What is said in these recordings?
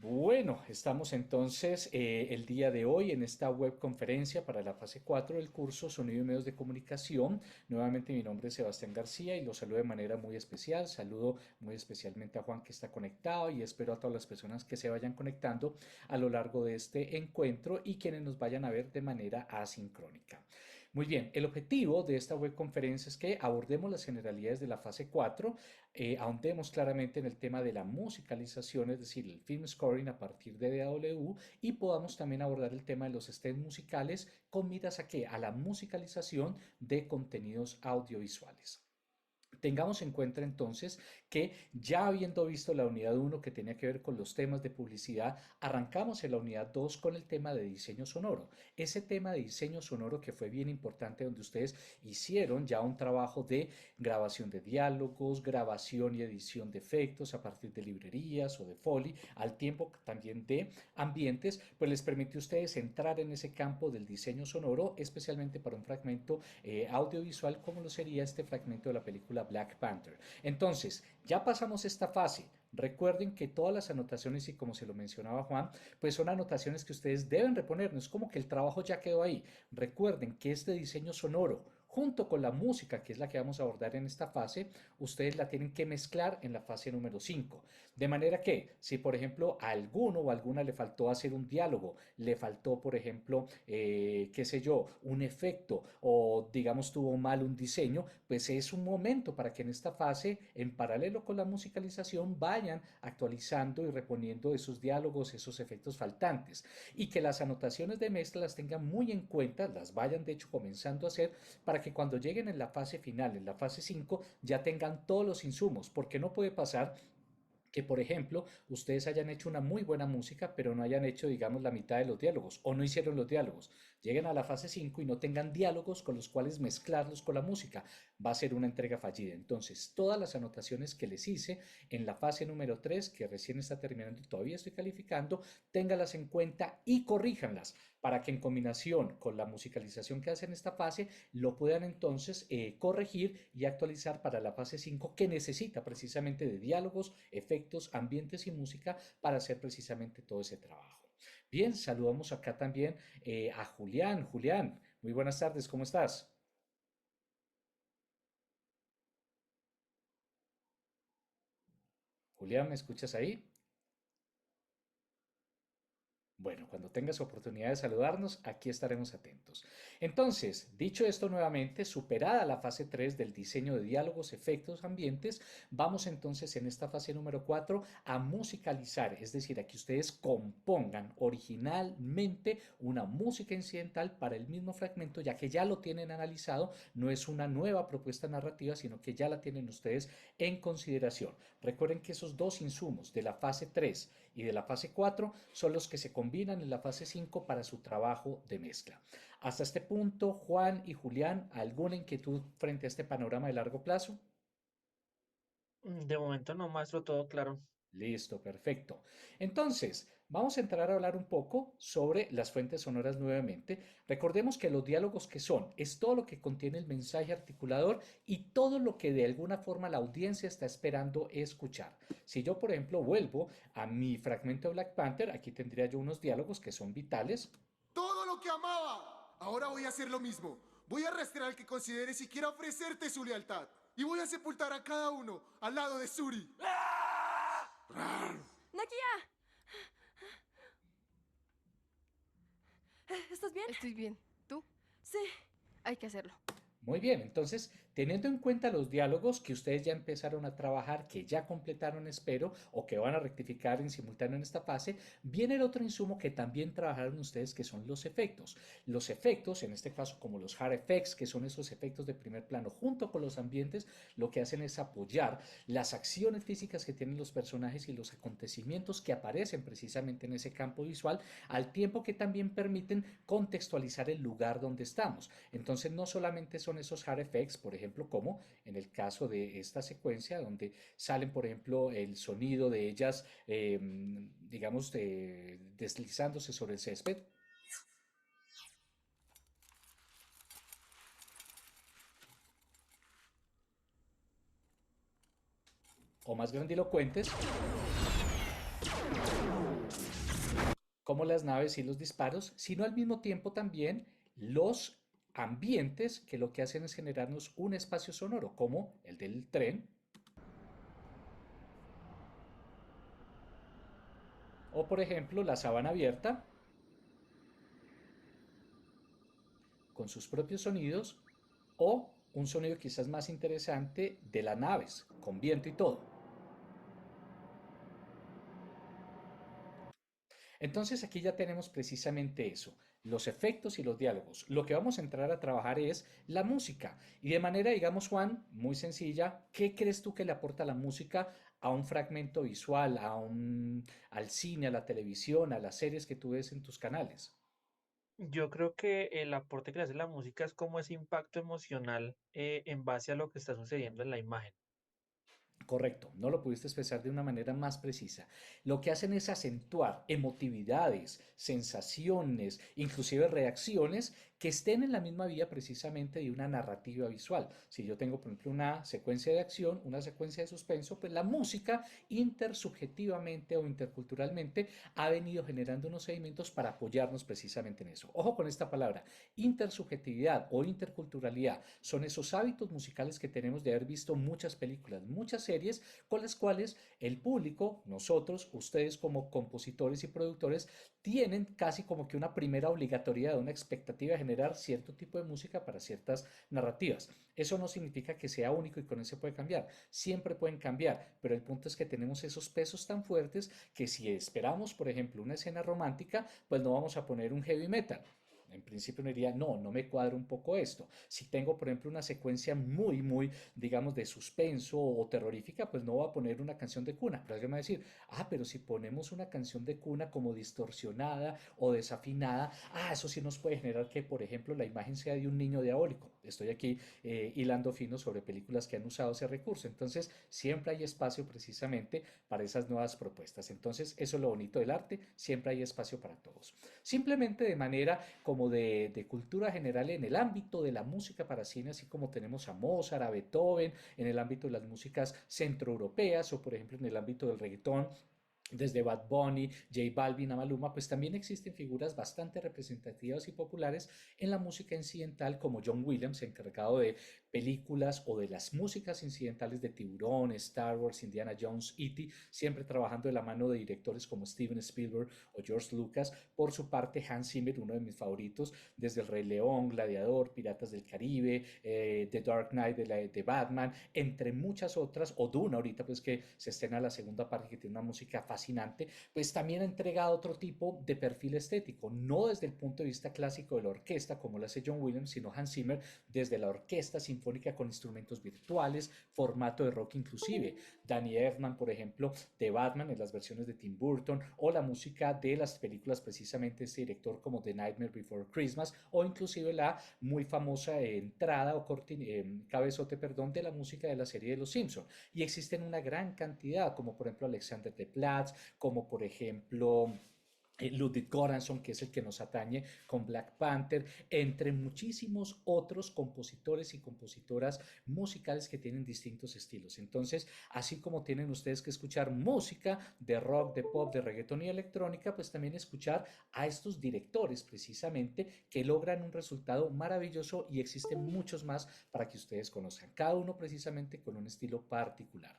Bueno, estamos entonces el día de hoy en esta web conferencia para la fase 4 del curso Sonido y Medios de Comunicación. Nuevamente mi nombre es Sebastián García y los saludo de manera muy especial. Saludo muy especialmente a Juan que está conectado y espero a todas las personas que se vayan conectando a lo largo de este encuentro y quienes nos vayan a ver de manera asincrónica. Muy bien, el objetivo de esta webconferencia es que abordemos las generalidades de la fase 4, ahondemos claramente en el tema de la musicalización, es decir, el film scoring a partir de DAW y podamos también abordar el tema de los stems musicales con miras a qué? A la musicalización de contenidos audiovisuales. Tengamos en cuenta entonces que ya habiendo visto la unidad 1 que tenía que ver con los temas de publicidad, arrancamos en la unidad 2 con el tema de diseño sonoro. Ese tema de diseño sonoro que fue bien importante donde ustedes hicieron ya un trabajo de grabación de diálogos, grabación y edición de efectos a partir de librerías o de Foley, al tiempo también de ambientes, pues les permitió a ustedes entrar en ese campo del diseño sonoro, especialmente para un fragmento audiovisual como lo sería este fragmento de la película Black Panther. Entonces, ya pasamos esta fase. Recuerden que todas las anotaciones, y como se lo mencionaba Juan, pues son anotaciones que ustedes deben reponer, no es como que el trabajo ya quedó ahí. Recuerden que este diseño sonoro, junto con la música, que es la que vamos a abordar en esta fase, ustedes la tienen que mezclar en la fase número 5. De manera que, si por ejemplo a alguno o alguna le faltó hacer un diálogo, le faltó, por ejemplo, qué sé yo, un efecto o digamos tuvo mal un diseño, pues es un momento para que en esta fase, en paralelo con la musicalización, vayan actualizando y reponiendo esos diálogos, esos efectos faltantes y que las anotaciones de mezcla las tengan muy en cuenta, las vayan de hecho comenzando a hacer para que cuando lleguen en la fase final, en la fase 5, ya tengan todos los insumos, porque no puede pasar que, por ejemplo, ustedes hayan hecho una muy buena música, pero no hayan hecho, digamos, la mitad de los diálogos o no hicieron los diálogos. Lleguen a la fase 5 y no tengan diálogos con los cuales mezclarlos con la música. Va a ser una entrega fallida. Entonces, todas las anotaciones que les hice en la fase número 3, que recién está terminando y todavía estoy calificando, téngalas en cuenta y corríjanlas para que en combinación con la musicalización que hacen en esta fase lo puedan entonces corregir y actualizar para la fase 5 que necesita precisamente de diálogos, efectos, ambientes y música para hacer precisamente todo ese trabajo. Bien, saludamos acá también a Julián. Julián, muy buenas tardes, ¿cómo estás? Julián, ¿me escuchas ahí? Bueno, cuando tengas oportunidad de saludarnos, aquí estaremos atentos. Entonces, dicho esto nuevamente, superada la fase 3 del diseño de diálogos, efectos, ambientes, vamos entonces en esta fase número 4 a musicalizar, es decir, a que ustedes compongan originalmente una música incidental para el mismo fragmento, ya que ya lo tienen analizado, no es una nueva propuesta narrativa, sino que ya la tienen ustedes en consideración. Recuerden que esos dos insumos de la fase 3 y de la fase 4 son los que se combinan en la fase 5 para su trabajo de mezcla. Hasta este punto, Juan y Julián, ¿alguna inquietud frente a este panorama de largo plazo? De momento no, maestro, todo claro. Listo, perfecto. Entonces, vamos a entrar a hablar un poco sobre las fuentes sonoras nuevamente. Recordemos que los diálogos que son es todo lo que contiene el mensaje articulador y todo lo que de alguna forma la audiencia está esperando escuchar. Si yo, por ejemplo, vuelvo a mi fragmento de Black Panther, aquí tendría yo unos diálogos que son vitales. Todo lo que amaba. Ahora voy a hacer lo mismo. Voy a arrastrar al que considere siquiera ofrecerte su lealtad. Y voy a sepultar a cada uno al lado de Suri. ¡Nakia! ¿Estás bien? Estoy bien. ¿Tú? Sí. Hay que hacerlo. Muy bien, entonces, teniendo en cuenta los diálogos que ustedes ya empezaron a trabajar, que ya completaron, espero, o que van a rectificar en simultáneo en esta fase, viene el otro insumo que también trabajaron ustedes, que son los efectos. Los efectos, en este caso como los hard effects, que son esos efectos de primer plano, junto con los ambientes, lo que hacen es apoyar las acciones físicas que tienen los personajes y los acontecimientos que aparecen precisamente en ese campo visual, al tiempo que también permiten contextualizar el lugar donde estamos. Entonces, no solamente son esos hard effects, por ejemplo, como en el caso de esta secuencia, donde salen, por ejemplo, el sonido de ellas, digamos, deslizándose sobre el césped, o más grandilocuentes, como las naves y los disparos, sino al mismo tiempo también los ambientes que lo que hacen es generarnos un espacio sonoro, como el del tren, o por ejemplo la sabana abierta, con sus propios sonidos, o un sonido quizás más interesante de las naves, con viento y todo. Entonces aquí ya tenemos precisamente eso, los efectos y los diálogos. Lo que vamos a entrar a trabajar es la música. Y de manera, digamos, Juan, muy sencilla, ¿qué crees tú que le aporta la música a un fragmento visual, al cine, a la televisión, a las series que tú ves en tus canales? Yo creo que el aporte que le hace la música es como ese impacto emocional en base a lo que está sucediendo en la imagen. Correcto, no lo pudiste expresar de una manera más precisa. Lo que hacen es acentuar emotividades, sensaciones, inclusive reacciones que estén en la misma vía precisamente de una narrativa visual. Si yo tengo, por ejemplo, una secuencia de acción, una secuencia de suspenso, pues la música intersubjetivamente o interculturalmente ha venido generando unos sedimentos para apoyarnos precisamente en eso. Ojo con esta palabra, intersubjetividad o interculturalidad son esos hábitos musicales que tenemos de haber visto muchas películas, muchas series con las cuales el público, nosotros, ustedes como compositores y productores, tienen casi como que una primera obligatoriedad, una expectativa de generar cierto tipo de música para ciertas narrativas. Eso no significa que sea único y con eso puede cambiar. Siempre pueden cambiar, pero el punto es que tenemos esos pesos tan fuertes que si esperamos, por ejemplo, una escena romántica, pues no vamos a poner un heavy metal. En principio me diría, no, no me cuadra un poco esto. Si tengo, por ejemplo, una secuencia muy, digamos, de suspenso o terrorífica, pues no voy a poner una canción de cuna. Pero alguien va a decir, pero si ponemos una canción de cuna como distorsionada o desafinada, eso sí nos puede generar que, por ejemplo, la imagen sea de un niño diabólico. Estoy aquí hilando fino sobre películas que han usado ese recurso. Entonces, siempre hay espacio precisamente para esas nuevas propuestas. Entonces, eso es lo bonito del arte, siempre hay espacio para todos. Simplemente de manera como de cultura general en el ámbito de la música para cine, así como tenemos a Mozart, a Beethoven, en el ámbito de las músicas centroeuropeas o por ejemplo en el ámbito del reggaetón, desde Bad Bunny, J Balvin a Maluma, pues también existen figuras bastante representativas y populares en la música incidental como John Williams, encargado de películas o de las músicas incidentales de Tiburón, Star Wars, Indiana Jones, E.T., siempre trabajando de la mano de directores como Steven Spielberg o George Lucas. Por su parte, Hans Zimmer, uno de mis favoritos, desde El Rey León, Gladiador, Piratas del Caribe, The Dark Knight de Batman, entre muchas otras, o Duna ahorita pues que se estrena la segunda parte que tiene una música fascinante, pues también ha entregado otro tipo de perfil estético, no desde el punto de vista clásico de la orquesta como lo hace John Williams, sino Hans Zimmer desde la orquesta sinfónica con instrumentos virtuales, formato de rock inclusive. Danny Elfman, por ejemplo, de Batman en las versiones de Tim Burton, o la música de las películas precisamente de este director como The Nightmare Before Christmas, o inclusive la muy famosa entrada o cabezote, perdón, de la música de la serie de Los Simpson. Y existen una gran cantidad, como por ejemplo Alexander de Platz, como por ejemplo Ludwig Göransson, que es el que nos atañe con Black Panther, entre muchísimos otros compositores y compositoras musicales que tienen distintos estilos. Entonces, así como tienen ustedes que escuchar música de rock, de pop, de reggaeton y electrónica, pues también escuchar a estos directores precisamente que logran un resultado maravilloso y existen muchos más para que ustedes conozcan, cada uno precisamente con un estilo particular.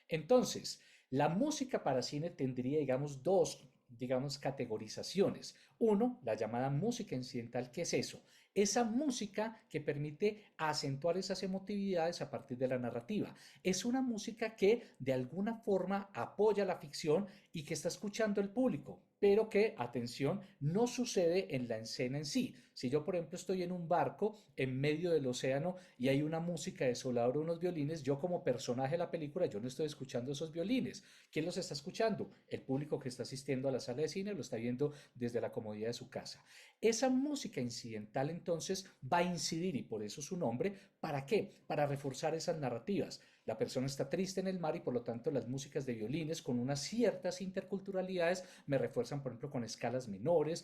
Entonces, la música para cine tendría, digamos, categorizaciones. Uno, la llamada música incidental, ¿qué es eso? Esa música que permite acentuar esas emotividades a partir de la narrativa. Es una música que de alguna forma apoya la ficción y que está escuchando el público, pero que, atención, no sucede en la escena en sí. Si yo, por ejemplo, estoy en un barco en medio del océano y hay una música desoladora, unos violines, yo como personaje de la película, yo no estoy escuchando esos violines. ¿Quién los está escuchando? El público que está asistiendo a la sala de cine lo está viendo desde la comodidad de su casa. Esa música incidental entonces va a incidir, y por eso su nombre, ¿para qué? Para reforzar esas narrativas. La persona está triste en el mar y por lo tanto las músicas de violines con unas ciertas interculturalidades me refuerzan, por ejemplo, con escalas menores,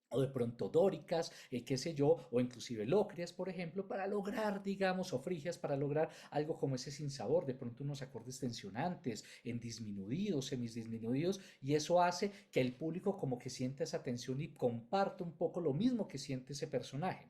o de pronto dóricas, qué sé yo, o inclusive locrias, por ejemplo, para lograr, digamos, o frigias, para lograr algo como ese sinsabor, de pronto unos acordes tensionantes, en disminuidos, semidisminuidos, y eso hace que el público como que sienta esa tensión y comparte un poco lo mismo que siente ese personaje.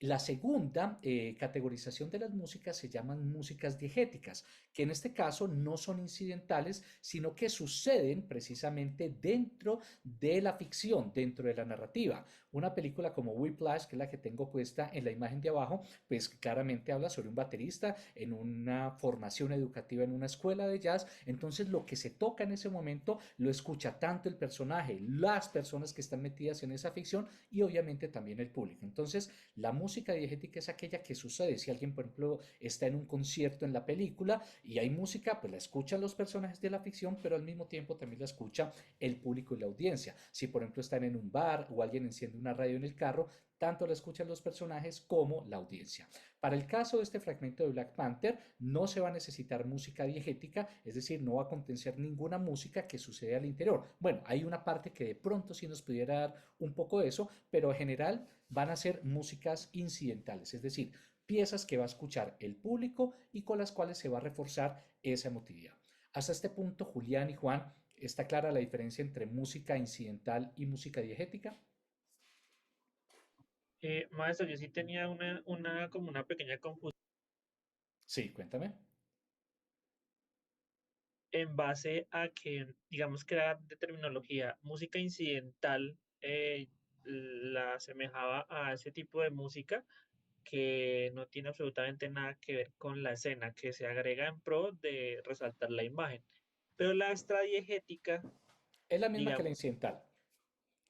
La segunda categorización de las músicas se llaman músicas diegéticas, que en este caso no son incidentales, sino que suceden precisamente dentro de la ficción, dentro de la narrativa. Una película como Whiplash, que es la que tengo puesta en la imagen de abajo, pues claramente habla sobre un baterista en una formación educativa en una escuela de jazz. Entonces lo que se toca en ese momento lo escucha tanto el personaje, las personas que están metidas en esa ficción y obviamente también el público. Entonces la música diegética es aquella que sucede si alguien, por ejemplo, está en un concierto en la película y hay música, pues la escuchan los personajes de la ficción, pero al mismo tiempo también la escucha el público y la audiencia. Si, por ejemplo, están en un bar o alguien enciende una radio en el carro, tanto la escuchan los personajes como la audiencia. Para el caso de este fragmento de Black Panther, no se va a necesitar música diegética, es decir, no va a contener ninguna música que sucede al interior. Bueno, hay una parte que de pronto sí nos pudiera dar un poco de eso, pero en general van a ser músicas incidentales, es decir, piezas que va a escuchar el público y con las cuales se va a reforzar esa emotividad. Hasta este punto, Julián y Juan, ¿está clara la diferencia entre música incidental y música diegética? Maestro, yo sí tenía como una pequeña confusión Sí, cuéntame. en base a que, digamos que era de terminología, música incidental la asemejaba a ese tipo de música que no tiene absolutamente nada que ver con la escena, que se agrega en pro de resaltar la imagen. Pero la extradiegética, Es la misma que la digamos, incidental.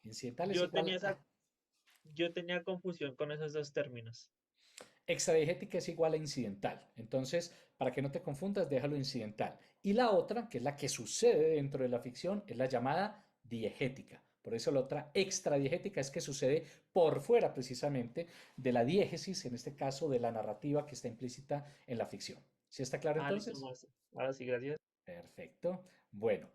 Incidental es yo igual tenía a... yo tenía confusión con esos dos términos. Extradiegética es igual a incidental. Entonces, para que no te confundas, déjalo incidental. Y la otra, que es la que sucede dentro de la ficción, es la llamada diegética. Por eso la otra extradiegética es que sucede por fuera precisamente de la diégesis, en este caso de la narrativa que está implícita en la ficción. ¿Sí está claro Ah, listo, entonces? maestro. Ahora sí, gracias. Perfecto. Bueno,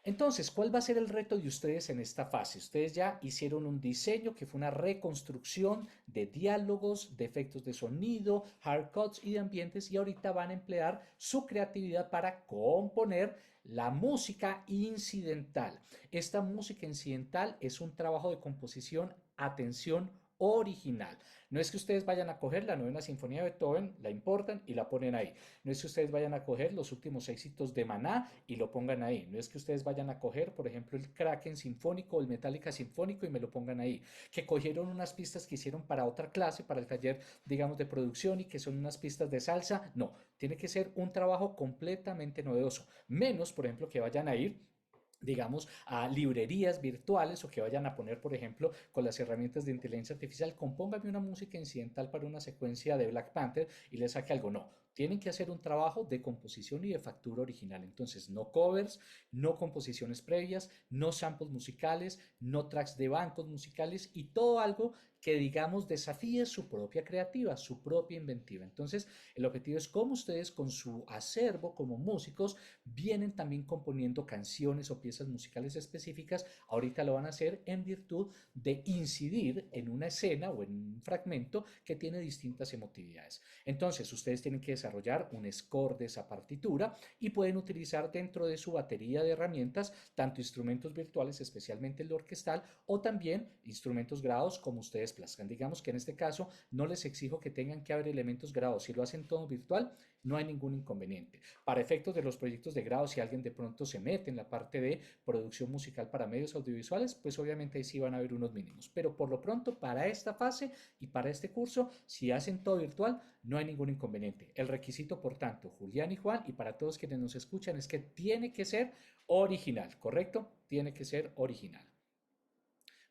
entonces, ¿cuál va a ser el reto de ustedes en esta fase? Ustedes ya hicieron un diseño que fue una reconstrucción de diálogos, de efectos de sonido, hard cuts y de ambientes y ahorita van a emplear su creatividad para componer la música incidental. Esta música incidental es un trabajo de composición, atención, original. No es que ustedes vayan a coger la novena sinfonía de Beethoven, la importan y la ponen ahí. No es que ustedes vayan a coger los últimos éxitos de Maná y lo pongan ahí. No es que ustedes vayan a coger, por ejemplo, el Kraken Sinfónico o el Metallica Sinfónico y me lo pongan ahí. Que cogieron unas pistas que hicieron para otra clase, para el taller, digamos, de producción y que son unas pistas de salsa. No, tiene que ser un trabajo completamente novedoso. Menos, por ejemplo, que vayan a ir digamos, a librerías virtuales o que vayan a poner, por ejemplo, con las herramientas de inteligencia artificial, compóngame una música incidental para una secuencia de Black Panther y le saque algo. No, tienen que hacer un trabajo de composición y de factura original. Entonces, no covers, no composiciones previas, no samples musicales, no tracks de bancos musicales y todo algo que, digamos, desafíe su propia creativa, su propia inventiva. Entonces, el objetivo es cómo ustedes con su acervo como músicos vienen también componiendo canciones o piezas musicales específicas. Ahorita lo van a hacer en virtud de incidir en una escena o en un fragmento que tiene distintas emotividades. Entonces, ustedes tienen que desarrollar un score de esa partitura y pueden utilizar dentro de su batería de herramientas tanto instrumentos virtuales, especialmente el orquestal, o también instrumentos grabados como ustedes plazcan. Digamos que en este caso no les exijo que tengan que haber elementos grabados. Si lo hacen todo virtual, no hay ningún inconveniente. Para efectos de los proyectos de grado, si alguien de pronto se mete en la parte de producción musical para medios audiovisuales, pues obviamente ahí sí van a haber unos mínimos. Pero por lo pronto, para esta fase y para este curso, si hacen todo virtual, no hay ningún inconveniente. El requisito, por tanto, Julián y Juan, y para todos quienes nos escuchan, es que tiene que ser original, ¿correcto? Tiene que ser original.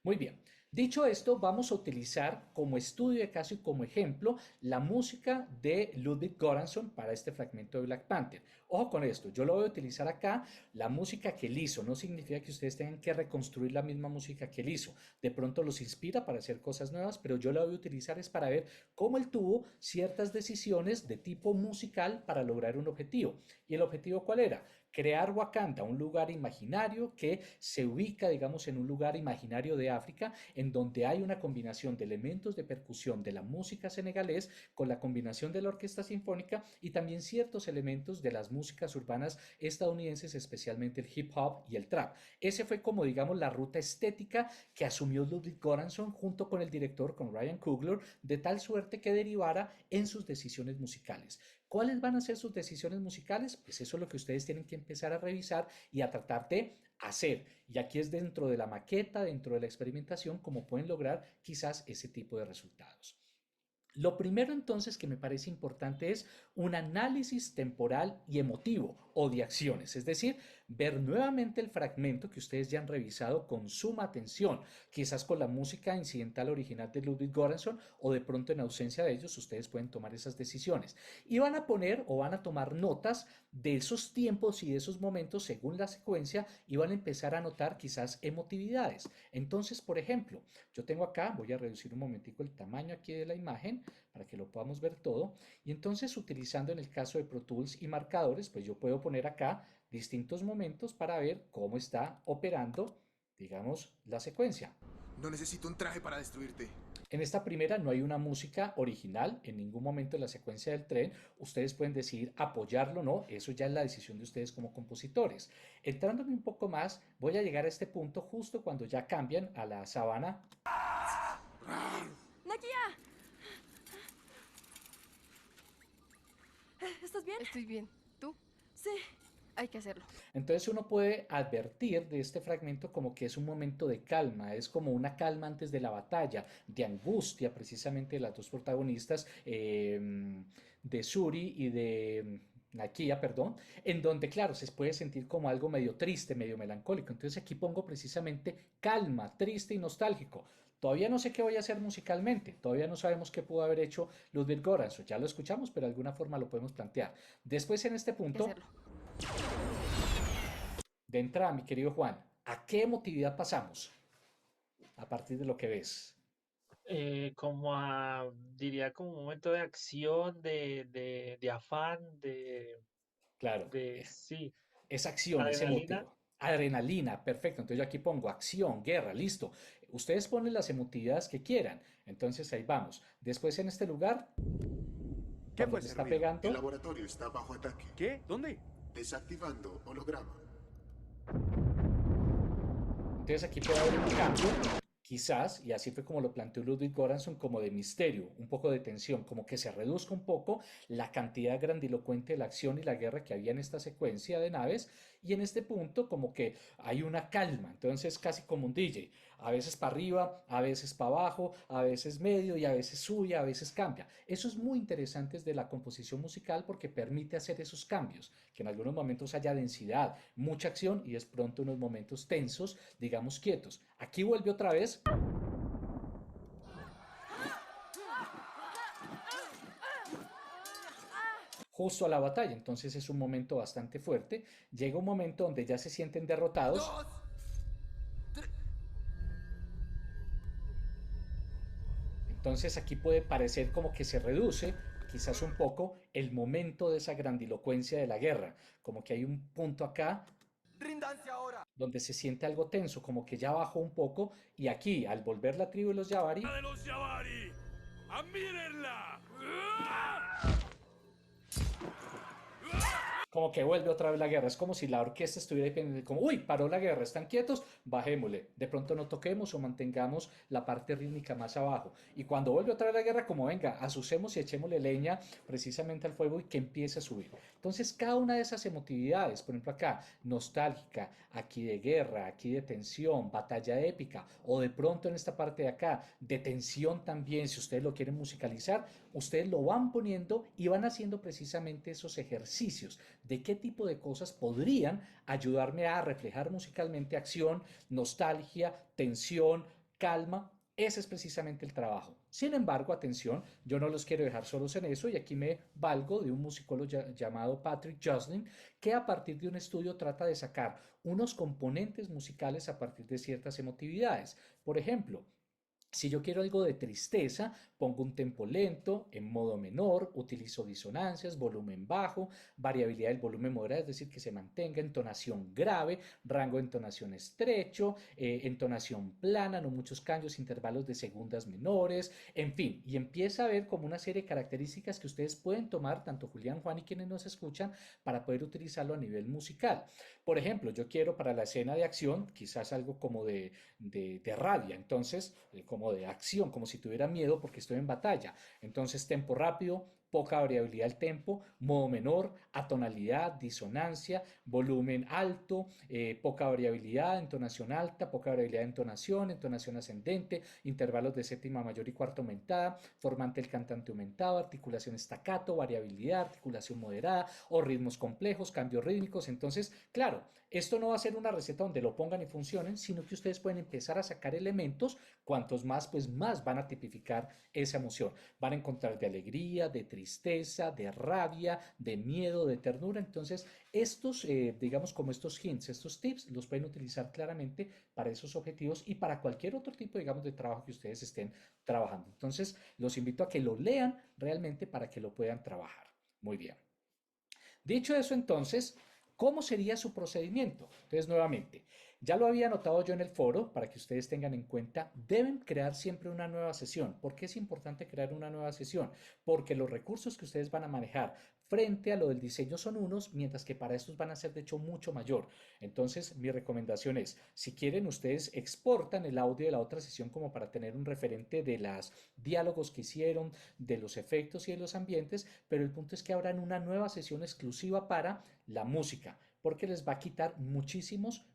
Muy bien. Dicho esto, vamos a utilizar como estudio de caso y como ejemplo la música de Ludwig Göransson para este fragmento de Black Panther. Ojo con esto, yo lo voy a utilizar acá, la música que él hizo, no significa que ustedes tengan que reconstruir la misma música que él hizo. De pronto los inspira para hacer cosas nuevas, pero yo la voy a utilizar es para ver cómo él tuvo ciertas decisiones de tipo musical para lograr un objetivo. ¿Y el objetivo cuál era? Crear Wakanda, un lugar imaginario que se ubica, digamos, en un lugar imaginario de África, en donde hay una combinación de elementos de percusión de la música senegalés con la combinación de la orquesta sinfónica y también ciertos elementos de las músicas urbanas estadounidenses, especialmente el hip hop y el trap. Ese fue como digamos la ruta estética que asumió Ludwig Göransson junto con el director, con Ryan Coogler, de tal suerte que derivara en sus decisiones musicales. ¿Cuáles van a ser sus decisiones musicales? Pues eso es lo que ustedes tienen que empezar a revisar y a tratar de hacer. Y aquí es dentro de la maqueta, dentro de la experimentación, como pueden lograr quizás ese tipo de resultados. Lo primero entonces que me parece importante es un análisis temporal y emotivo o de acciones, es decir, ver nuevamente el fragmento que ustedes ya han revisado con suma atención, quizás con la música incidental original de Ludwig Göransson o de pronto en ausencia de ellos ustedes pueden tomar esas decisiones y van a poner o van a tomar notas de esos tiempos y de esos momentos según la secuencia y van a empezar a notar quizás emotividades. Entonces, por ejemplo, yo tengo acá, voy a reducir un momentico el tamaño aquí de la imagen para que lo podamos ver todo. Y entonces utilizando en el caso de Pro Tools y marcadores, pues yo puedo poner acá distintos momentos para ver cómo está operando, digamos, la secuencia. No necesito un traje para destruirte. En esta primera no hay una música original en ningún momento de la secuencia del tren. Ustedes pueden decidir apoyarlo o no. Eso ya es la decisión de ustedes como compositores. Entrándome un poco más, voy a llegar a este punto justo cuando ya cambian a la sabana. ¡Nakia! ¿Estás bien? Estoy bien. ¿Tú? Sí. Hay que hacerlo. Entonces uno puede advertir de este fragmento como que es un momento de calma, es como una calma antes de la batalla, de angustia precisamente de las dos protagonistas, de Suri y de Nakia, perdón, en donde claro, se puede sentir como algo medio triste, medio melancólico. Entonces aquí pongo precisamente calma, triste y nostálgico. Todavía no sé qué voy a hacer musicalmente, todavía no sabemos qué pudo haber hecho Ludwig Göransson, ya lo escuchamos, pero de alguna forma lo podemos plantear. Después en este punto, de entrada, mi querido Juan, ¿a qué emotividad pasamos a partir de lo que ves? Como a, diría como un momento de acción, de afán, Claro, sí, esa acción, ese adrenalina. motivo. Adrenalina, perfecto. Entonces yo aquí pongo acción, guerra, listo. Ustedes ponen las emotividades que quieran. Entonces ahí vamos. Después en este lugar, ¿Qué cuando fue le ese está ruido? El pegando, laboratorio está bajo ataque. ¿Qué? ¿Dónde? Desactivando holograma. entonces aquí puede haber un cambio, quizás, y así fue como lo planteó Ludwig Göransson, como de misterio, un poco de tensión, como que se reduzca un poco la cantidad grandilocuente de la acción y la guerra que había en esta secuencia de naves, y en este punto como que hay una calma, entonces casi como un DJ, a veces para arriba, a veces para abajo, a veces medio y a veces sube, a veces cambia. Eso es muy interesante desde la composición musical porque permite hacer esos cambios, que en algunos momentos haya densidad, mucha acción y es pronto unos momentos tensos, digamos quietos. Aquí vuelve otra vez justo a la batalla, entonces es un momento bastante fuerte. Llega un momento donde ya se sienten derrotados. Entonces aquí puede parecer como que se reduce quizás un poco el momento de esa grandilocuencia de la guerra, como que hay un punto acá donde se siente algo tenso, como que ya bajó un poco y aquí al volver la tribu de los Yavari, de los Yavari. ¡Admírenla! como que vuelve otra vez la guerra. Es como si la orquesta estuviera ahí pendiente, como, uy, paró la guerra, están quietos, bajémosle. De pronto no toquemos o mantengamos la parte rítmica más abajo. Y cuando vuelve otra vez la guerra, como venga, asucemos y echémosle leña precisamente al fuego y que empiece a subir. Entonces, cada una de esas emotividades, por ejemplo acá, nostálgica, aquí de guerra, aquí de tensión, batalla épica, o de pronto en esta parte de acá, de tensión también, si ustedes lo quieren musicalizar, ustedes lo van poniendo y van haciendo precisamente esos ejercicios de qué tipo de cosas podrían ayudarme a reflejar musicalmente acción, nostalgia, tensión, calma. Ese es precisamente el trabajo. Sin embargo, atención, yo no los quiero dejar solos en eso y aquí me valgo de un musicólogo llamado Patrick Joslin que a partir de un estudio trata de sacar unos componentes musicales a partir de ciertas emotividades. Por ejemplo, si yo quiero algo de tristeza, pongo un tempo lento en modo menor, utilizo disonancias, volumen bajo, variabilidad del volumen moderado, es decir, que se mantenga, entonación grave, rango de entonación estrecho, entonación plana, no muchos cambios, intervalos de segundas menores, en fin, y empieza a ver como una serie de características que ustedes pueden tomar, tanto Julián, Juan y quienes nos escuchan, para poder utilizarlo a nivel musical. Por ejemplo, yo quiero para la escena de acción, quizás algo como de rabia, entonces, como de acción, como si tuviera miedo porque estoy en batalla. Entonces, tempo rápido, poca variabilidad del tempo, modo menor, atonalidad, disonancia, volumen alto, poca variabilidad, entonación alta, poca variabilidad de entonación, entonación ascendente, intervalos de séptima mayor y cuarta aumentada, formante del cantante aumentado, articulación staccato, variabilidad, articulación moderada o ritmos complejos, cambios rítmicos. Entonces, claro, esto no va a ser una receta donde lo pongan y funcionen, sino que ustedes pueden empezar a sacar elementos, cuantos más, pues más van a tipificar esa emoción. Van a encontrar de alegría, de tristeza, de rabia, de miedo, de ternura. Entonces, estos, digamos, como estos hints, estos tips, los pueden utilizar claramente para esos objetivos y para cualquier otro tipo, digamos, de trabajo que ustedes estén trabajando. Entonces, los invito a que lo lean realmente para que lo puedan trabajar. Muy bien. Dicho eso, entonces, ¿cómo sería su procedimiento? Entonces, nuevamente, ya lo había anotado yo en el foro para que ustedes tengan en cuenta, deben crear siempre una nueva sesión. ¿Por qué es importante crear una nueva sesión? Porque los recursos que ustedes van a manejar frente a lo del diseño son unos, mientras que para estos van a ser de hecho mucho mayor. Entonces, mi recomendación es, si quieren, ustedes exportan el audio de la otra sesión como para tener un referente de los diálogos que hicieron, de los efectos y de los ambientes, pero el punto es que abran una nueva sesión exclusiva para la música, porque les va a quitar muchísimos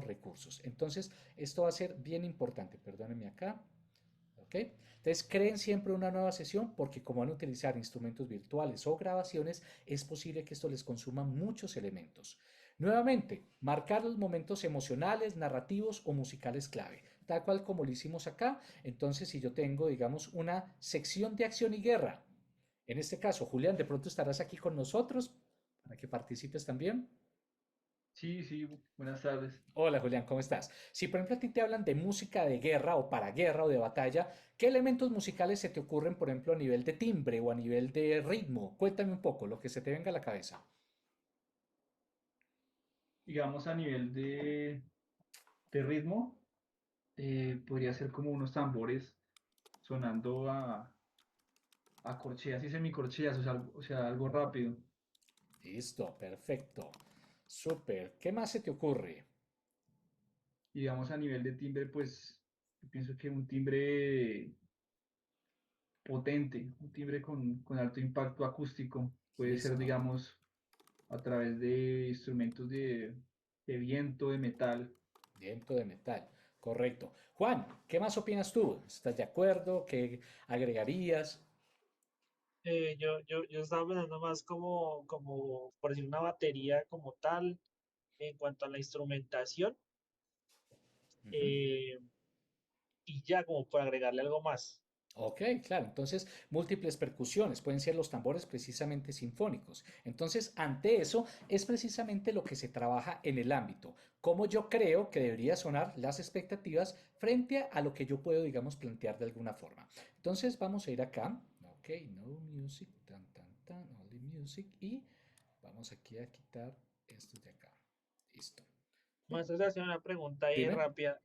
recursos. Entonces, esto va a ser bien importante. Perdónenme acá. ¿Ok? Entonces, creen siempre una nueva sesión porque como van a utilizar instrumentos virtuales o grabaciones, es posible que esto les consuma muchos elementos. Nuevamente, marcar los momentos emocionales, narrativos o musicales clave, tal cual como lo hicimos acá. Entonces, si yo tengo, digamos, una sección de acción y guerra, en este caso, Julián, de pronto estarás aquí con nosotros para que participes también. Sí, sí, buenas tardes. Hola Julián, ¿cómo estás? Si por ejemplo a ti te hablan de música de guerra o para guerra o de batalla, ¿qué elementos musicales se te ocurren, por ejemplo, a nivel de timbre o a nivel de ritmo? Cuéntame un poco, lo que se te venga a la cabeza. Digamos a nivel de ritmo, podría ser como unos tambores sonando a corcheas y semicorcheas, o sea, algo rápido. Listo, perfecto. Súper. ¿Qué más se te ocurre? Y digamos a nivel de timbre, pues yo pienso que un timbre potente, un timbre con alto impacto acústico, puede ser, Listo. digamos, a través de instrumentos de viento, de metal. Viento de metal. Correcto. Juan, ¿qué más opinas tú? ¿Estás de acuerdo? ¿Qué agregarías? Yo estaba pensando más como, por decir, una batería como tal, en cuanto a la instrumentación, Ujú. eh, y ya como por agregarle algo más. Ok, claro. Entonces, múltiples percusiones pueden ser los tambores precisamente sinfónicos. Entonces, ante eso es precisamente lo que se trabaja en el ámbito. Cómo yo creo que debería sonar las expectativas frente a lo que yo puedo, digamos, plantear de alguna forma. Entonces, vamos a ir acá. Ok, no music, tan, tan, tan, only music. Y vamos aquí a quitar esto de acá. Listo. Más te hacer una pregunta ahí Dime. rápida.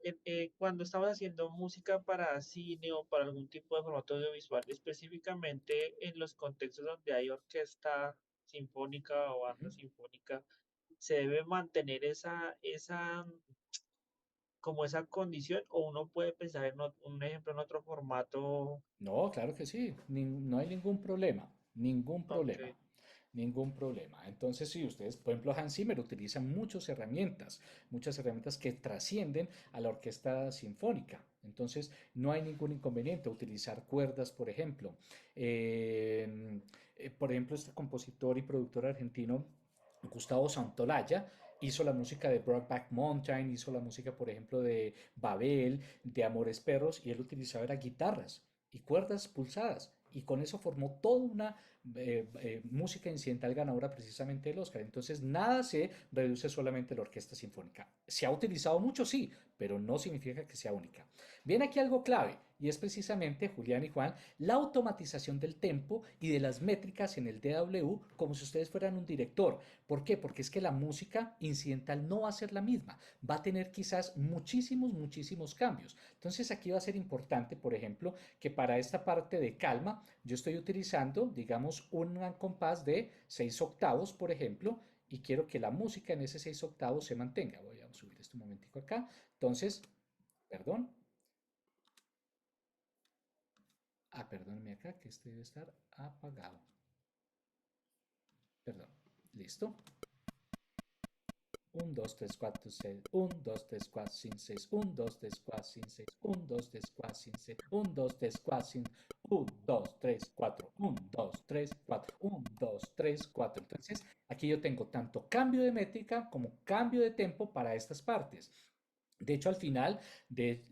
Cuando estabas haciendo música para cine o para algún tipo de formato audiovisual, específicamente en los contextos donde hay orquesta sinfónica o banda Ujú. sinfónica, ¿se debe mantener como esa condición o uno puede pensar en un ejemplo en otro formato? No, claro que sí, no hay ningún problema, ningún Ok, problema, ningún problema. Entonces, si ustedes, por ejemplo, Hans Zimmer utiliza muchas herramientas que trascienden a la orquesta sinfónica. Entonces, no hay ningún inconveniente utilizar cuerdas, por ejemplo. Por ejemplo, este compositor y productor argentino, Gustavo Santolaya, hizo la música de Brokeback Mountain, hizo la música, por ejemplo, de Babel, de Amores Perros, y él utilizaba era guitarras y cuerdas pulsadas. Y con eso formó toda una música incidental ganadora precisamente del Oscar. Entonces, nada se reduce solamente a la orquesta sinfónica. Se ha utilizado mucho, sí, pero no significa que sea única. Viene aquí algo clave y es precisamente, Julián y Juan, la automatización del tempo y de las métricas en el DAW como si ustedes fueran un director. ¿Por qué? Porque es que la música incidental no va a ser la misma, va a tener quizás muchísimos cambios. Entonces aquí va a ser importante, por ejemplo, que para esta parte de calma yo estoy utilizando, digamos, un compás de 6 octavos, por ejemplo, y quiero que la música en ese 6 octavos se mantenga. Voy a subir esto un momentico acá. Entonces, perdón. Perdónenme acá, que este debe estar apagado. Perdón, listo. 1, 2, 3, 4, 6, 1, 2, 3, 4, 5, 6, 1, 2, 3, 4, 5, 6, 1, 2, 3, 4, 5, 6, 1, 2, 3, 4, 5, 1, 2, 3, 4, 1, 2, 3, 4, 1, 2, 3, 4. Entonces, aquí yo tengo tanto cambio de métrica como cambio de tempo para estas partes. De hecho, al final,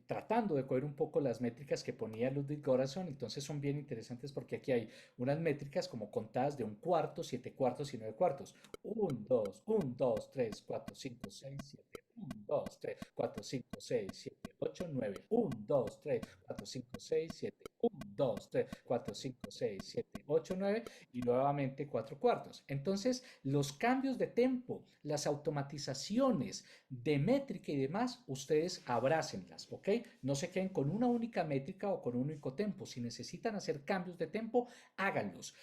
tratando de coger un poco las métricas que ponía Ludwig Göransson, entonces son bien interesantes porque aquí hay unas métricas como contadas de un cuarto, 7 cuartos y 9 cuartos. 1, 2, 1, 2, 3, 4, 5, 6, 7. 1, 2, 3, 4, 5, 6, 7, 8, 9. 1, 2, 3, 4, 5, 6, 7. 1, 2, 3, 4, 5, 6, 7, 8, 9 y nuevamente 4 cuartos. Entonces, los cambios de tempo, las automatizaciones de métrica y demás, ustedes abrácenlas, ¿ok? No se queden con una única métrica o con un único tempo. Si necesitan hacer cambios de tempo, háganlos.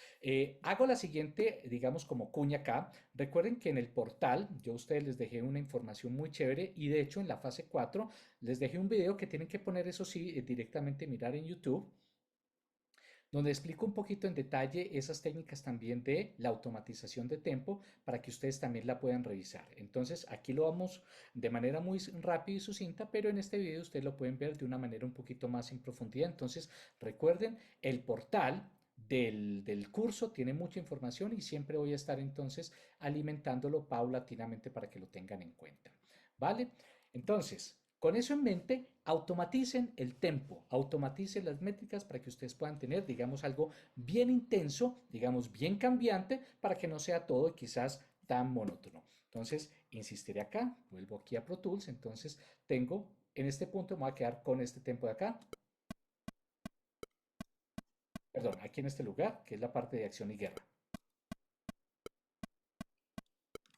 Hago la siguiente, digamos, como cuña acá. Recuerden que en el portal yo a ustedes les dejé una información muy chévere y de hecho en la fase 4 les dejé un video que tienen que poner, eso sí, directamente mirar en YouTube, donde explico un poquito en detalle esas técnicas también de la automatización de tempo para que ustedes también la puedan revisar. Entonces aquí lo vamos de manera muy rápida y sucinta, pero en este video ustedes lo pueden ver de una manera un poquito más en profundidad. Entonces recuerden, el portal del curso tiene mucha información y siempre voy a estar entonces alimentándolo paulatinamente para que lo tengan en cuenta. ¿Vale? Entonces, con eso en mente, automaticen el tempo, automaticen las métricas para que ustedes puedan tener, digamos, algo bien intenso, digamos, bien cambiante, para que no sea todo y quizás tan monótono. Entonces, insistiré acá, vuelvo aquí a Pro Tools, entonces tengo, en este punto me voy a quedar con este tempo de acá. Perdón, aquí en este lugar, que es la parte de acción y guerra.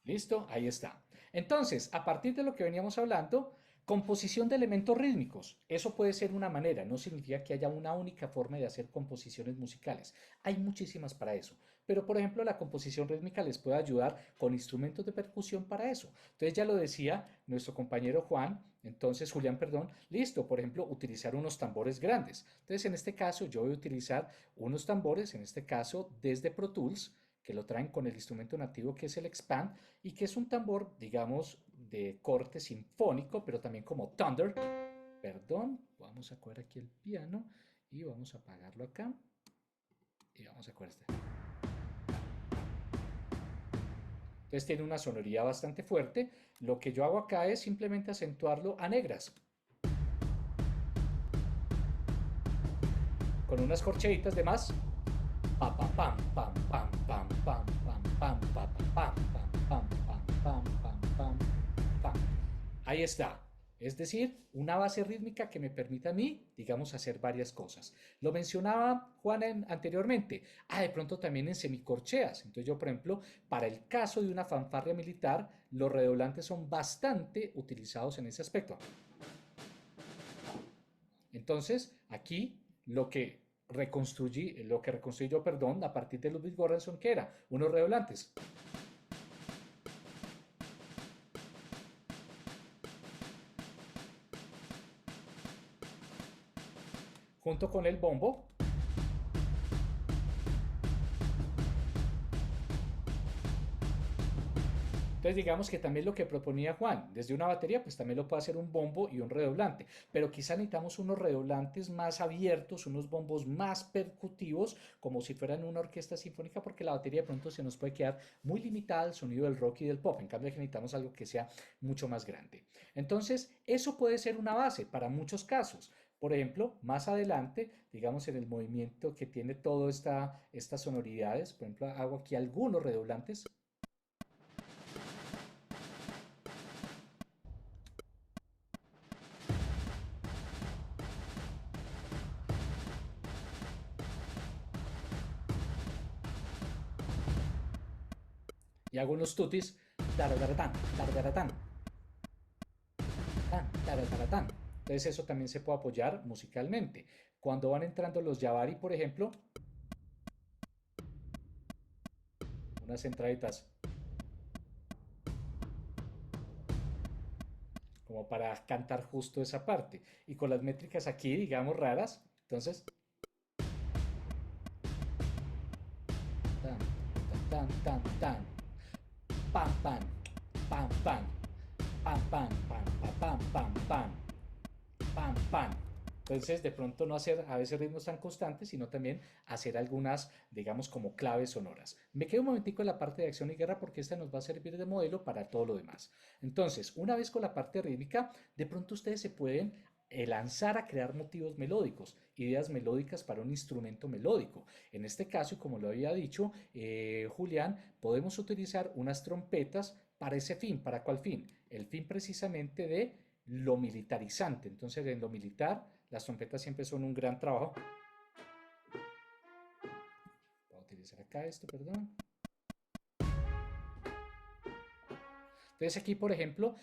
¿Listo? Ahí está. Entonces, a partir de lo que veníamos hablando, composición de elementos rítmicos. Eso puede ser una manera, no significa que haya una única forma de hacer composiciones musicales. Hay muchísimas para eso. Pero, por ejemplo, la composición rítmica les puede ayudar con instrumentos de percusión para eso. Entonces, ya lo decía nuestro compañero Juan, entonces Julián, perdón, listo, por ejemplo, utilizar unos tambores grandes. Entonces, en este caso, yo voy a utilizar unos tambores, en este caso, desde Pro Tools, que lo traen con el instrumento nativo que es el Expand y que es un tambor, digamos, de corte sinfónico, pero también como Thunder. Perdón, vamos a coger aquí el piano y vamos a apagarlo acá y vamos a coger este. Entonces tiene una sonoridad bastante fuerte. Lo que yo hago acá es simplemente acentuarlo a negras, con unas corcheditas de más. Pa, pa, pam, pam, pam, pam, pam, pam, pam, pam, pam, pam, pam, pam, pam, pam, pam, pam. Ahí está. Es decir, una base rítmica que me permite a mí, digamos, hacer varias cosas. Lo mencionaba Juan anteriormente. De pronto también en semicorcheas. Entonces yo, por ejemplo, para el caso de una fanfarria militar, los redoblantes son bastante utilizados en ese aspecto. Entonces, aquí lo que reconstruí yo, perdón, a partir de Ludwig Göransson, que era unos redoblantes. Junto con el bombo. Entonces digamos que también lo que proponía Juan, desde una batería, pues también lo puede hacer un bombo y un redoblante, pero quizá necesitamos unos redoblantes más abiertos, unos bombos más percutivos, como si fueran una orquesta sinfónica, porque la batería de pronto se nos puede quedar muy limitada al sonido del rock y del pop, en cambio necesitamos algo que sea mucho más grande. Entonces, eso puede ser una base para muchos casos. Por ejemplo, más adelante, digamos en el movimiento que tiene todas estas sonoridades, por ejemplo, hago aquí algunos redoblantes. y hago unos tutis, taradaratán, taradaratán, tan, taradaratán. Entonces eso también se puede apoyar musicalmente. Cuando van entrando los Yavari, por ejemplo, unas entraditas como para cantar justo esa parte. Y con las métricas aquí, digamos, raras, entonces tan, tan, tan, tan, pam, pam, pam, pam, pam, pam, pam, pam, pam, pam, pam, pam. Entonces, de pronto no hacer a veces ritmos tan constantes, sino también hacer algunas, digamos, como claves sonoras. Me quedo un momentico en la parte de acción y guerra porque esta nos va a servir de modelo para todo lo demás. Entonces, una vez con la parte rítmica, de pronto ustedes se pueden lanzar a crear motivos melódicos, ideas melódicas para un instrumento melódico. En este caso, y como lo había dicho Julián, podemos utilizar unas trompetas para ese fin. ¿Para cuál fin? El fin precisamente de lo militarizante. Entonces, en lo militar, las trompetas siempre son un gran trabajo. Voy a utilizar acá esto, perdón. Entonces aquí, por ejemplo,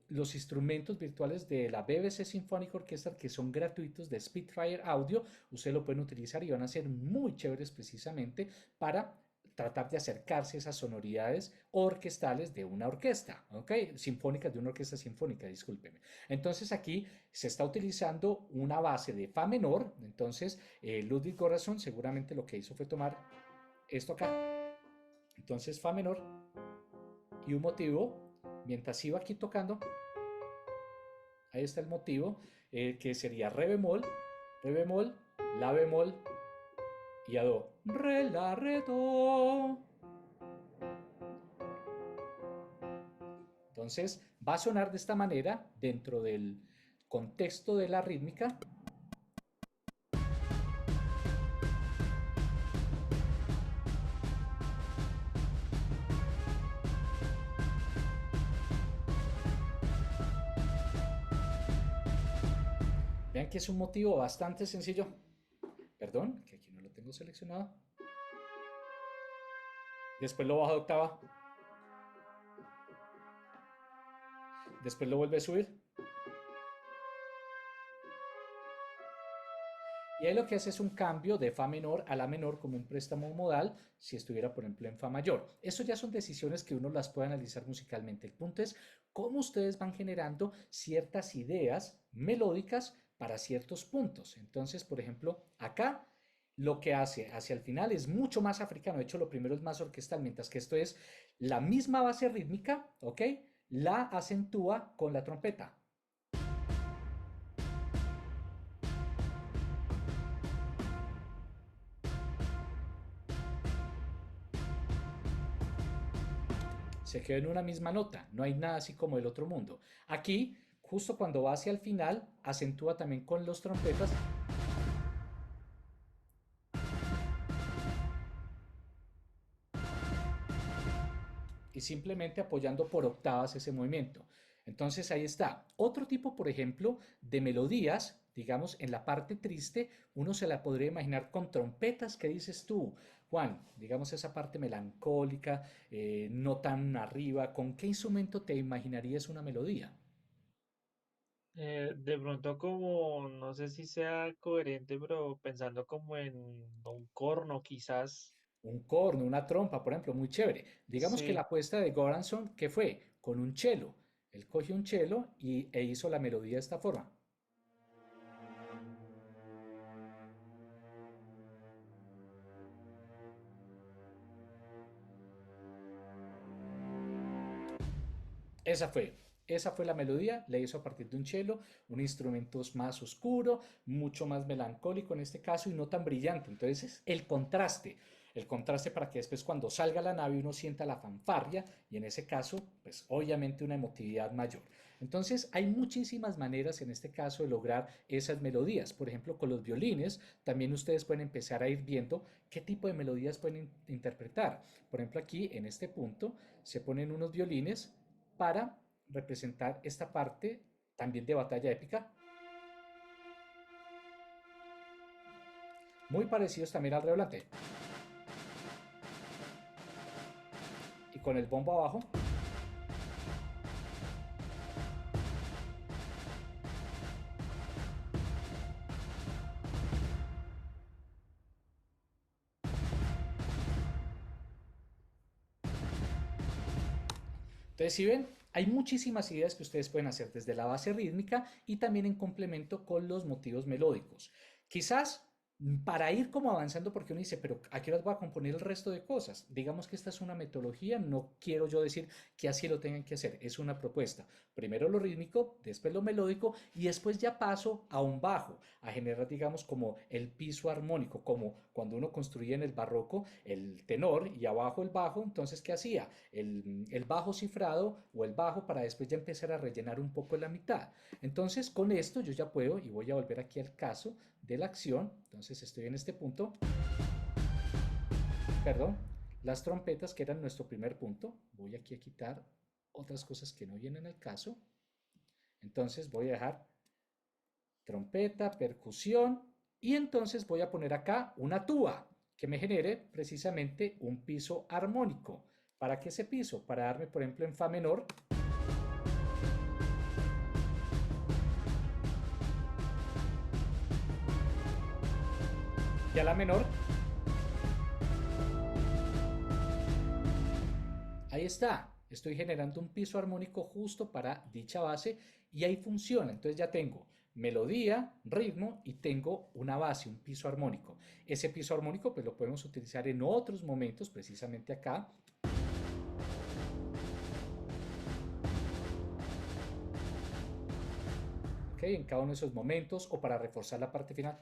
los instrumentos virtuales de la BBC Symphonic Orchestra, que son gratuitos de Spitfire Audio, ustedes lo pueden utilizar y van a ser muy chéveres precisamente para tratar de acercarse a esas sonoridades orquestales de una orquesta, ¿ok? Sinfónicas, de una orquesta sinfónica, discúlpeme. Entonces aquí se está utilizando una base de fa menor, entonces Ludwig Göransson seguramente lo que hizo fue tomar esto acá, entonces fa menor y un motivo, mientras iba aquí tocando, ahí está el motivo, que sería re bemol, la bemol y a do, re, la, re, do. Entonces va a sonar de esta manera dentro del contexto de la rítmica. Vean que es un motivo bastante sencillo. Perdón, que aquí no lo tengo seleccionado. Después lo bajo de octava. Después lo vuelve a subir. Y ahí lo que hace es un cambio de fa menor a la menor como un préstamo modal si estuviera, por ejemplo, en fa mayor. Eso ya son decisiones que uno las puede analizar musicalmente. El punto es cómo ustedes van generando ciertas ideas melódicas para ciertos puntos. Entonces, por ejemplo, acá lo que hace hacia el final es mucho más africano. De hecho, lo primero es más orquestal, mientras que esto es la misma base rítmica, ¿ok? La acentúa con la trompeta. Se quedó en una misma nota, no hay nada así como el otro mundo. Aquí, justo cuando va hacia el final, acentúa también con los trompetas. Y simplemente apoyando por octavas ese movimiento. Entonces ahí está. Otro tipo, por ejemplo, de melodías, digamos, en la parte triste, uno se la podría imaginar con trompetas. ¿Qué dices tú, Juan? Digamos esa parte melancólica, no tan arriba. ¿Con qué instrumento te imaginarías una melodía? De pronto como, no sé si sea coherente, pero pensando como en un corno quizás. Un corno, una trompa, por ejemplo, muy chévere. Digamos que la Sí, apuesta de Goranson, ¿qué fue? Con un cello. Él cogió un cello e hizo la melodía de esta forma. Esa fue. Esa fue la melodía, la hizo a partir de un cello, un instrumento más oscuro, mucho más melancólico en este caso y no tan brillante. Entonces, el contraste para que después cuando salga la nave uno sienta la fanfarria y en ese caso, pues obviamente una emotividad mayor. Entonces, hay muchísimas maneras en este caso de lograr esas melodías. Por ejemplo, con los violines, también ustedes pueden empezar a ir viendo qué tipo de melodías pueden interpretar. Por ejemplo, aquí en este punto se ponen unos violines para representar esta parte también de batalla épica, muy parecidos también al redoblante. Y con el bombo abajo. Entonces, si ven, hay muchísimas ideas que ustedes pueden hacer desde la base rítmica y también en complemento con los motivos melódicos. Quizás para ir como avanzando, porque uno dice, pero ¿a qué horas voy a componer el resto de cosas? Digamos que esta es una metodología, no quiero yo decir que así lo tengan que hacer, es una propuesta. Primero lo rítmico, después lo melódico y después ya paso a un bajo, a generar, digamos, como el piso armónico, como cuando uno construía en el barroco el tenor y abajo el bajo, entonces, ¿qué hacía? El bajo cifrado o el bajo para después ya empezar a rellenar un poco la mitad. Entonces, con esto yo ya puedo, y voy a volver aquí al caso de la acción, entonces estoy en este punto, perdón, las trompetas que eran nuestro primer punto, voy aquí a quitar otras cosas que no vienen al caso, entonces voy a dejar trompeta, percusión, y entonces voy a poner acá una tuba que me genere precisamente un piso armónico. ¿Para qué ese piso? Para darme, por ejemplo, en fa menor. Y a la menor. Ahí está. Estoy generando un piso armónico justo para dicha base y ahí funciona. Entonces ya tengo melodía, ritmo y tengo una base, un piso armónico. Ese piso armónico pues lo podemos utilizar en otros momentos, precisamente acá. Okay, en cada uno de esos momentos o para reforzar la parte final.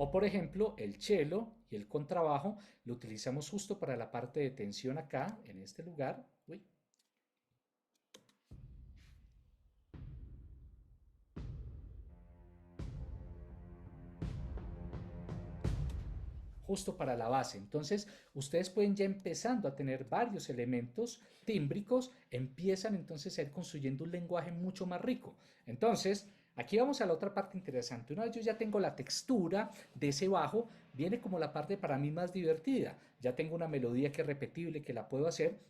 O por ejemplo, el cello y el contrabajo lo utilizamos justo para la parte de tensión acá, en este lugar. Uy. Justo para la base. Entonces, ustedes pueden ya empezando a tener varios elementos tímbricos, empiezan entonces a ir construyendo un lenguaje mucho más rico. Entonces, aquí vamos a la otra parte interesante. Una vez yo ya tengo la textura de ese bajo, viene como la parte para mí más divertida. Ya tengo una melodía que es repetible, que la puedo hacer.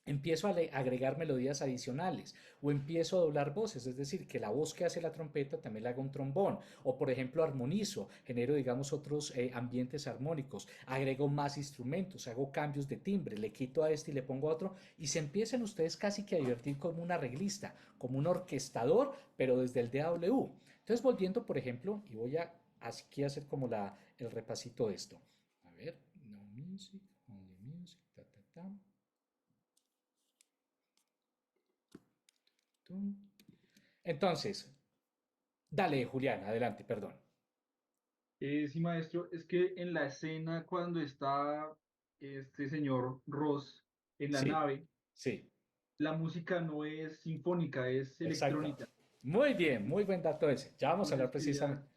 Empiezo a agregar melodías adicionales o empiezo a doblar voces, es decir, que la voz que hace la trompeta también la haga un trombón, o por ejemplo armonizo, genero digamos otros ambientes armónicos, agrego más instrumentos, hago cambios de timbre, le quito a este y le pongo a otro y se empiezan ustedes casi que a divertir como un arreglista, como un orquestador, pero desde el DAW. Entonces volviendo por ejemplo, y voy a aquí a hacer como el repasito de esto. A ver, no music, only music, ta, ta, ta. Entonces, dale, Julián, adelante, perdón. Sí, maestro, es que en la escena cuando está este señor Ross en la Sí, nave, sí, la música no es sinfónica, es exacto. electrónica. Muy bien, muy buen dato ese. Ya vamos a hablar Entonces quería, precisamente,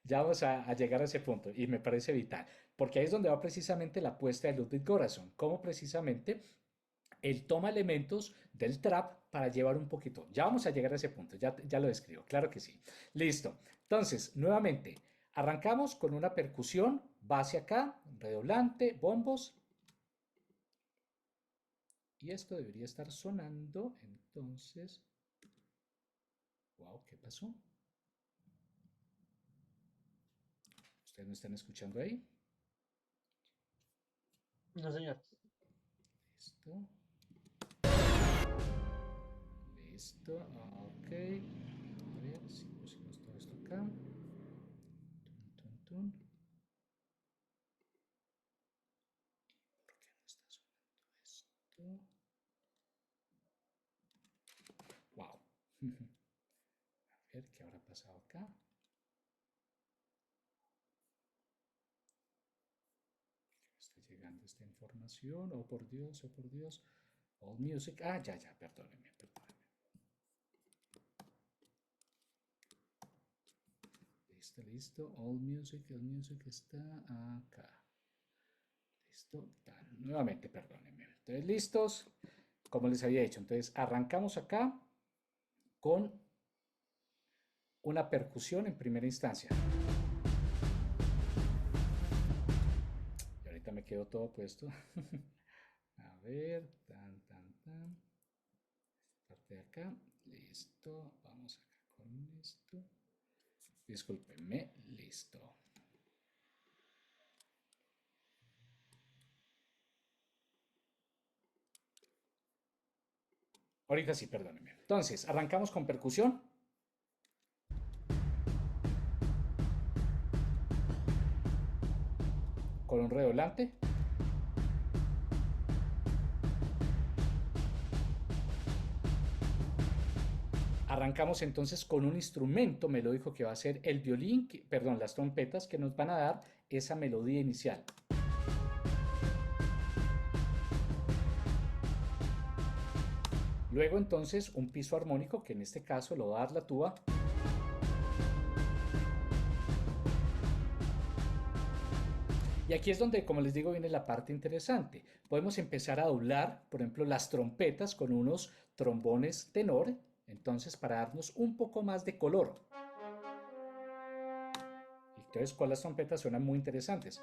ya vamos a llegar a ese punto y me parece vital, porque ahí es donde va precisamente la apuesta de Ludwig Göransson, cómo precisamente él toma elementos del trap para llevar un poquito. Ya vamos a llegar a ese punto, ya lo describo, claro que sí. Listo. Entonces, nuevamente, arrancamos con una percusión, base acá, redoblante, bombos. Y esto debería estar sonando, entonces... Wow, ¿qué pasó? ¿Ustedes me están escuchando ahí? No, señor. Listo. Listo, ok. A ver si pusimos todo esto acá. Tun, tun, tun. ¿Por qué no está sonando esto? Wow. A ver qué habrá pasado acá. Está llegando esta información. Oh por Dios, oh por Dios. All music. Ah, ya, perdónenme, perdónenme. Listo, listo. All music, el music está acá. Listo, tal. Nuevamente, perdónenme. Entonces, listos. Como les había dicho, entonces arrancamos acá con una percusión en primera instancia. Y ahorita me quedo todo puesto. A ver, tan, tan, tan. Parte de acá, listo. Vamos acá con esto. Discúlpenme, listo. Ahorita sí, perdónenme. Entonces, arrancamos con percusión. Con un redoblante. Arrancamos entonces con un instrumento melódico que va a ser el violín, perdón, las trompetas que nos van a dar esa melodía inicial. Luego entonces un piso armónico, que en este caso lo va a dar la tuba. Y aquí es donde, como les digo, viene la parte interesante. Podemos empezar a doblar, por ejemplo, las trompetas con unos trombones tenor, entonces para darnos un poco más de color. Y entonces con las trompetas suenan muy interesantes.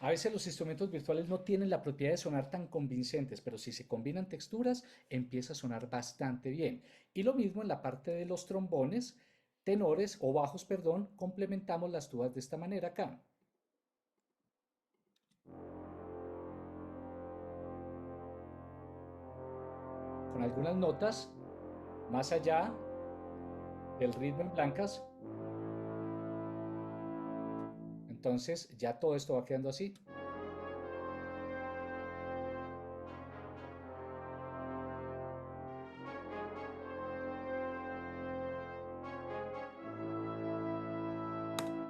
A veces los instrumentos virtuales no tienen la propiedad de sonar tan convincentes, pero si se combinan texturas, empieza a sonar bastante bien. Y lo mismo en la parte de los trombones, tenores o bajos, perdón, complementamos las tubas de esta manera acá. Con algunas notas más allá del ritmo en blancas. Entonces ya todo esto va quedando así.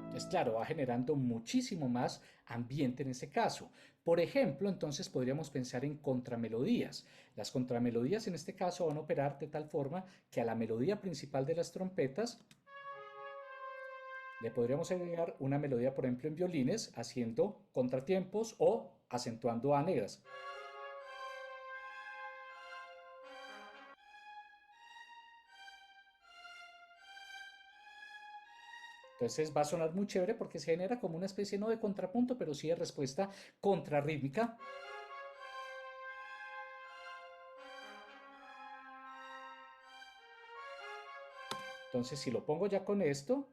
Entonces, claro, va generando muchísimo más ambiente en ese caso. Por ejemplo, entonces podríamos pensar en contramelodías. Las contramelodías en este caso van a operar de tal forma que a la melodía principal de las trompetas le podríamos agregar una melodía, por ejemplo, en violines, haciendo contratiempos o acentuando A negras. Entonces va a sonar muy chévere porque se genera como una especie no de contrapunto, pero sí de respuesta contrarrítmica. Entonces si lo pongo ya con esto,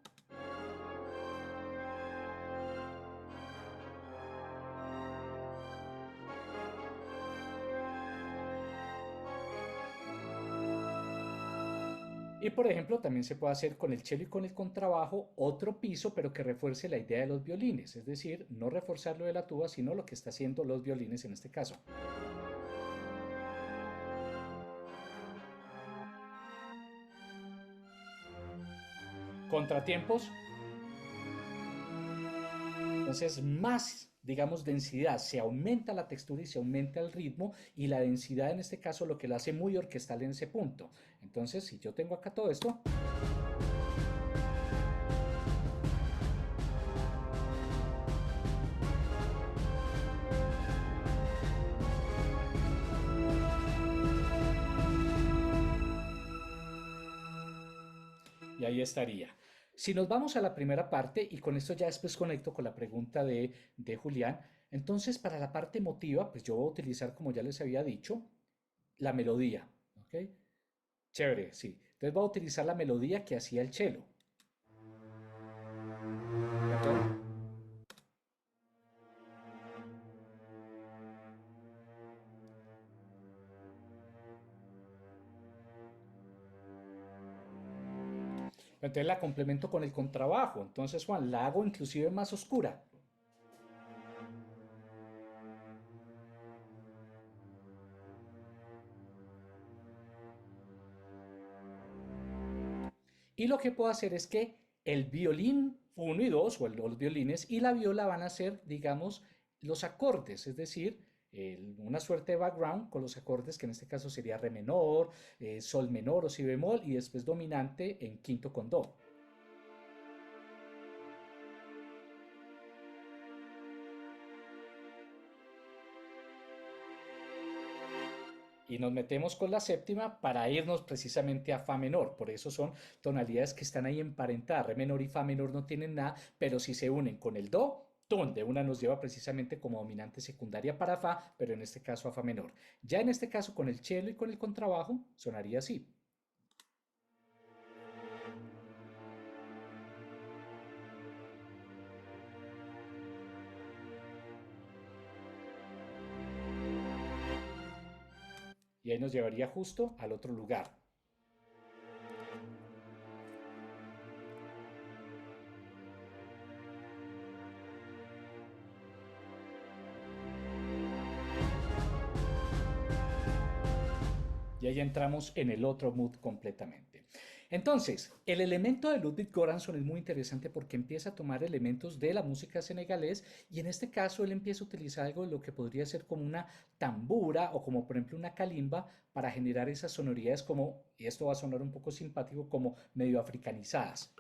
y por ejemplo, también se puede hacer con el cello y con el contrabajo otro piso, pero que refuerce la idea de los violines, es decir, no reforzar lo de la tuba, sino lo que está haciendo los violines en este caso. Contratiempos. Entonces, más, digamos, densidad, se aumenta la textura y se aumenta el ritmo, y la densidad en este caso lo que lo hace muy orquestal en ese punto. Entonces, si yo tengo acá todo esto, y ahí estaría. Si nos vamos a la primera parte, y con esto ya después conecto con la pregunta de Julián, entonces para la parte emotiva, pues yo voy a utilizar, como ya les había dicho, la melodía. ¿Ok? Chévere, sí. Entonces voy a utilizar la melodía que hacía el cello. Perdón. Entonces la complemento con el contrabajo. Entonces, Juan, la hago inclusive más oscura. Y lo que puedo hacer es que el violín 1 y 2, o los violines, y la viola van a ser, digamos, los acordes, es decir, una suerte de background con los acordes, que en este caso sería re menor, sol menor o si bemol, y después dominante en quinto con do. Y nos metemos con la séptima para irnos precisamente a fa menor. Por eso son tonalidades que están ahí emparentadas. Re menor y fa menor no tienen nada, pero si se unen con el do, ton de una nos lleva precisamente como dominante secundaria para fa, pero en este caso a fa menor. Ya en este caso con el cello y con el contrabajo sonaría así. Y ahí nos llevaría justo al otro lugar. Y ahí entramos en el otro mood completamente. Entonces, el elemento de Ludwig Göransson es muy interesante porque empieza a tomar elementos de la música senegalés y en este caso él empieza a utilizar algo de lo que podría ser como una tambura o como por ejemplo una calimba para generar esas sonoridades como, y esto va a sonar un poco simpático, como medio africanizadas.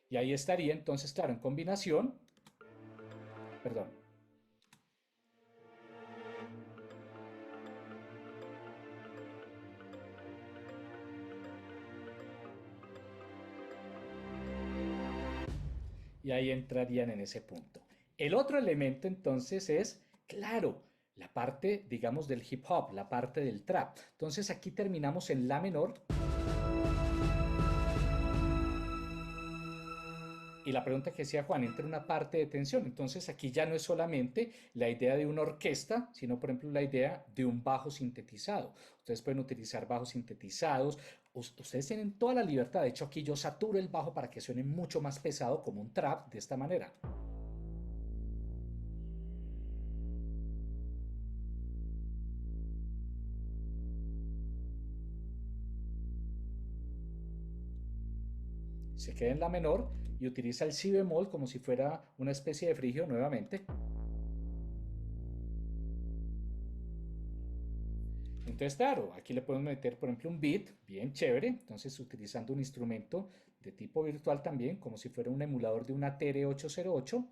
Y ahí estaría entonces, claro, en combinación, perdón. Y ahí entrarían en ese punto. El otro elemento entonces es, claro, la parte, digamos, del hip hop, la parte del trap. Entonces aquí terminamos en la menor. Y la pregunta que decía Juan, entra una parte de tensión. Entonces aquí ya no es solamente la idea de una orquesta, sino por ejemplo la idea de un bajo sintetizado. Ustedes pueden utilizar bajos sintetizados. Ustedes tienen toda la libertad. De hecho aquí yo saturo el bajo para que suene mucho más pesado como un trap de esta manera. Se queda en la menor y utiliza el si bemol como si fuera una especie de frigio nuevamente. Entonces, claro, aquí le podemos meter, por ejemplo, un beat bien chévere. Entonces, utilizando un instrumento de tipo virtual también, como si fuera un emulador de una Atari 808.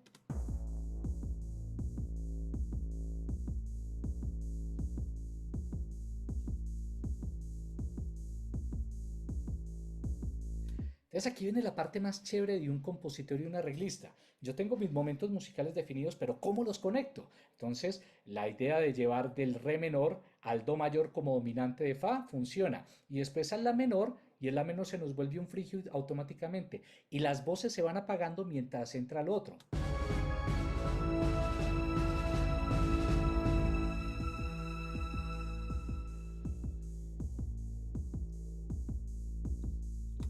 Entonces aquí viene la parte más chévere de un compositor y un arreglista. Yo tengo mis momentos musicales definidos, pero ¿cómo los conecto? Entonces la idea de llevar del re menor al do mayor como dominante de fa funciona. Y después al la menor, y el la menor se nos vuelve un frigio automáticamente. Y las voces se van apagando mientras entra el otro.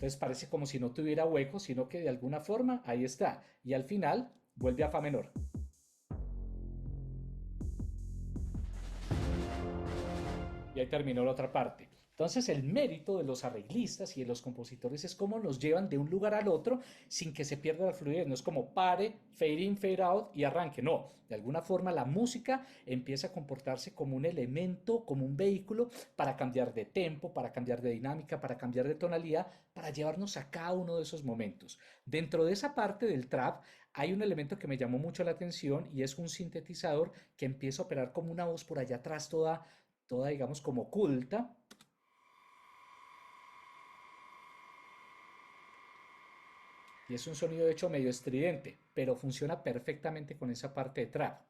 Entonces parece como si no tuviera hueco, sino que de alguna forma ahí está. Y al final vuelve a fa menor. Y ahí terminó la otra parte. Entonces el mérito de los arreglistas y de los compositores es cómo nos llevan de un lugar al otro sin que se pierda la fluidez. No es como pare, fade in, fade out y arranque. No, de alguna forma la música empieza a comportarse como un elemento, como un vehículo para cambiar de tempo, para cambiar de dinámica, para cambiar de tonalidad, para llevarnos a cada uno de esos momentos. Dentro de esa parte del trap hay un elemento que me llamó mucho la atención y es un sintetizador que empieza a operar como una voz por allá atrás toda digamos como oculta. Y es un sonido de hecho medio estridente, pero funciona perfectamente con esa parte de trap.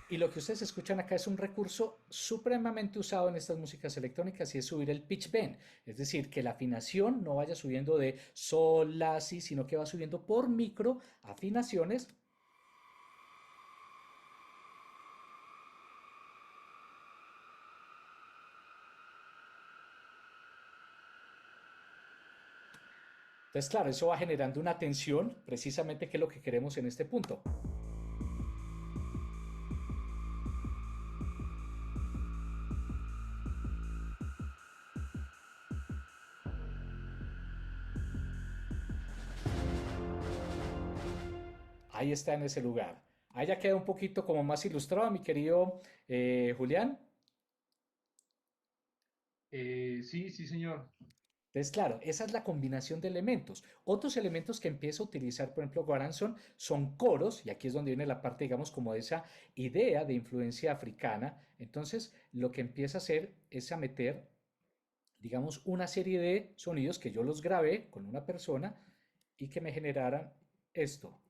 Y lo que ustedes escuchan acá es un recurso supremamente usado en estas músicas electrónicas y es subir el pitch bend. Es decir, que la afinación no vaya subiendo de sol, la, si, sino que va subiendo por micro afinaciones. Entonces, claro, eso va generando una tensión, precisamente que es lo que queremos en este punto. Ahí está en ese lugar. Ahí ya queda un poquito como más ilustrado, mi querido Julián. Sí, sí, señor. Entonces, claro, esa es la combinación de elementos. Otros elementos que empieza a utilizar, por ejemplo, Goranson son coros, y aquí es donde viene la parte, digamos, como de esa idea de influencia africana. Entonces, lo que empieza a hacer es a meter, digamos, una serie de sonidos que yo los grabé con una persona y que me generaran esto.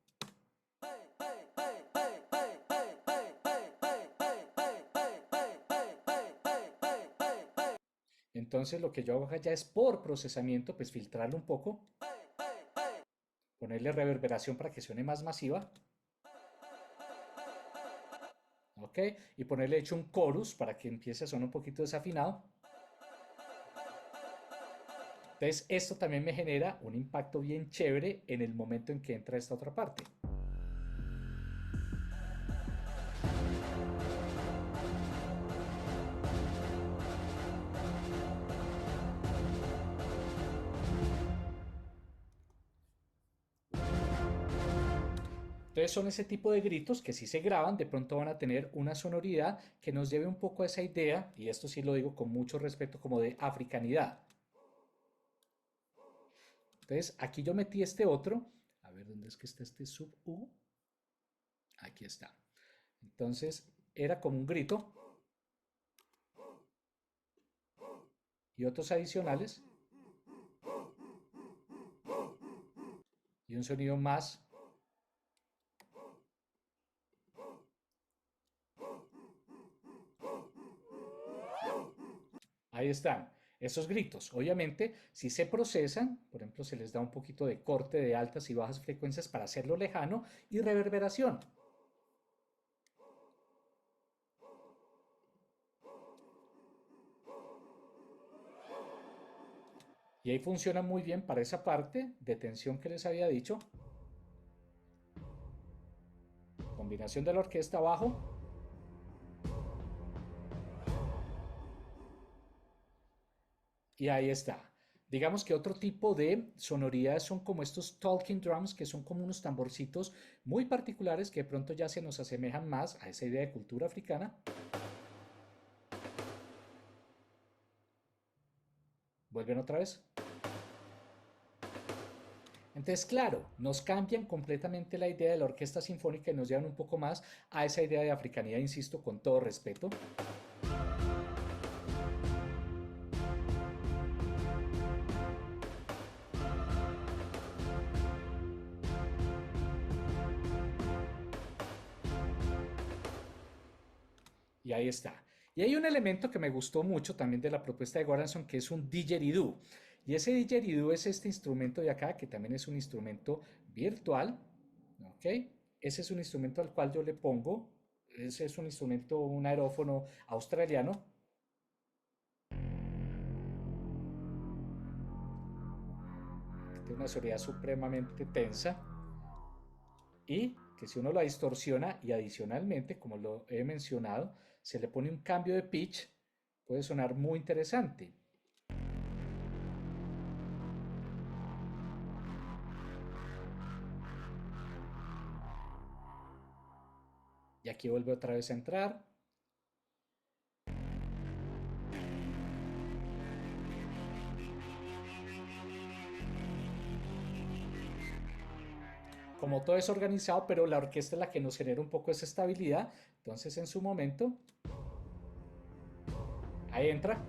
Entonces, lo que yo hago acá ya es por procesamiento, pues filtrarlo un poco, ponerle reverberación para que suene más masiva. ¿Ok? Y ponerle hecho un chorus para que empiece a sonar un poquito desafinado. Entonces, esto también me genera un impacto bien chévere en el momento en que entra esta otra parte. Entonces son ese tipo de gritos que si se graban de pronto van a tener una sonoridad que nos lleve un poco a esa idea, y esto sí lo digo con mucho respeto, como de africanidad. Entonces aquí yo metí este otro, a ver dónde es que está este sub U, aquí está. Entonces era como un grito y otros adicionales y un sonido más. Ahí están, esos gritos. Obviamente, si se procesan, por ejemplo, se les da un poquito de corte de altas y bajas frecuencias para hacerlo lejano y reverberación. Y ahí funciona muy bien para esa parte de tensión que les había dicho. Combinación de la orquesta abajo. Y ahí está. Digamos que otro tipo de sonoridades son como estos talking drums, que son como unos tamborcitos muy particulares que de pronto ya se nos asemejan más a esa idea de cultura africana. Vuelven otra vez. Entonces, claro, nos cambian completamente la idea de la orquesta sinfónica y nos llevan un poco más a esa idea de africanidad, insisto, con todo respeto. Y ahí está. Y hay un elemento que me gustó mucho también de la propuesta de Goranson, que es un didgeridoo. Y ese didgeridoo es este instrumento de acá, que también es un instrumento virtual. ¿Ok? Ese es un instrumento al cual yo le pongo, ese es un instrumento, un aerófono australiano. Tiene una sonoridad supremamente tensa. Y que si uno la distorsiona y adicionalmente, como lo he mencionado, se le pone un cambio de pitch, puede sonar muy interesante. Y aquí vuelve otra vez a entrar. Como todo es organizado, pero la orquesta es la que nos genera un poco esa estabilidad. Entonces en su momento, ahí entra.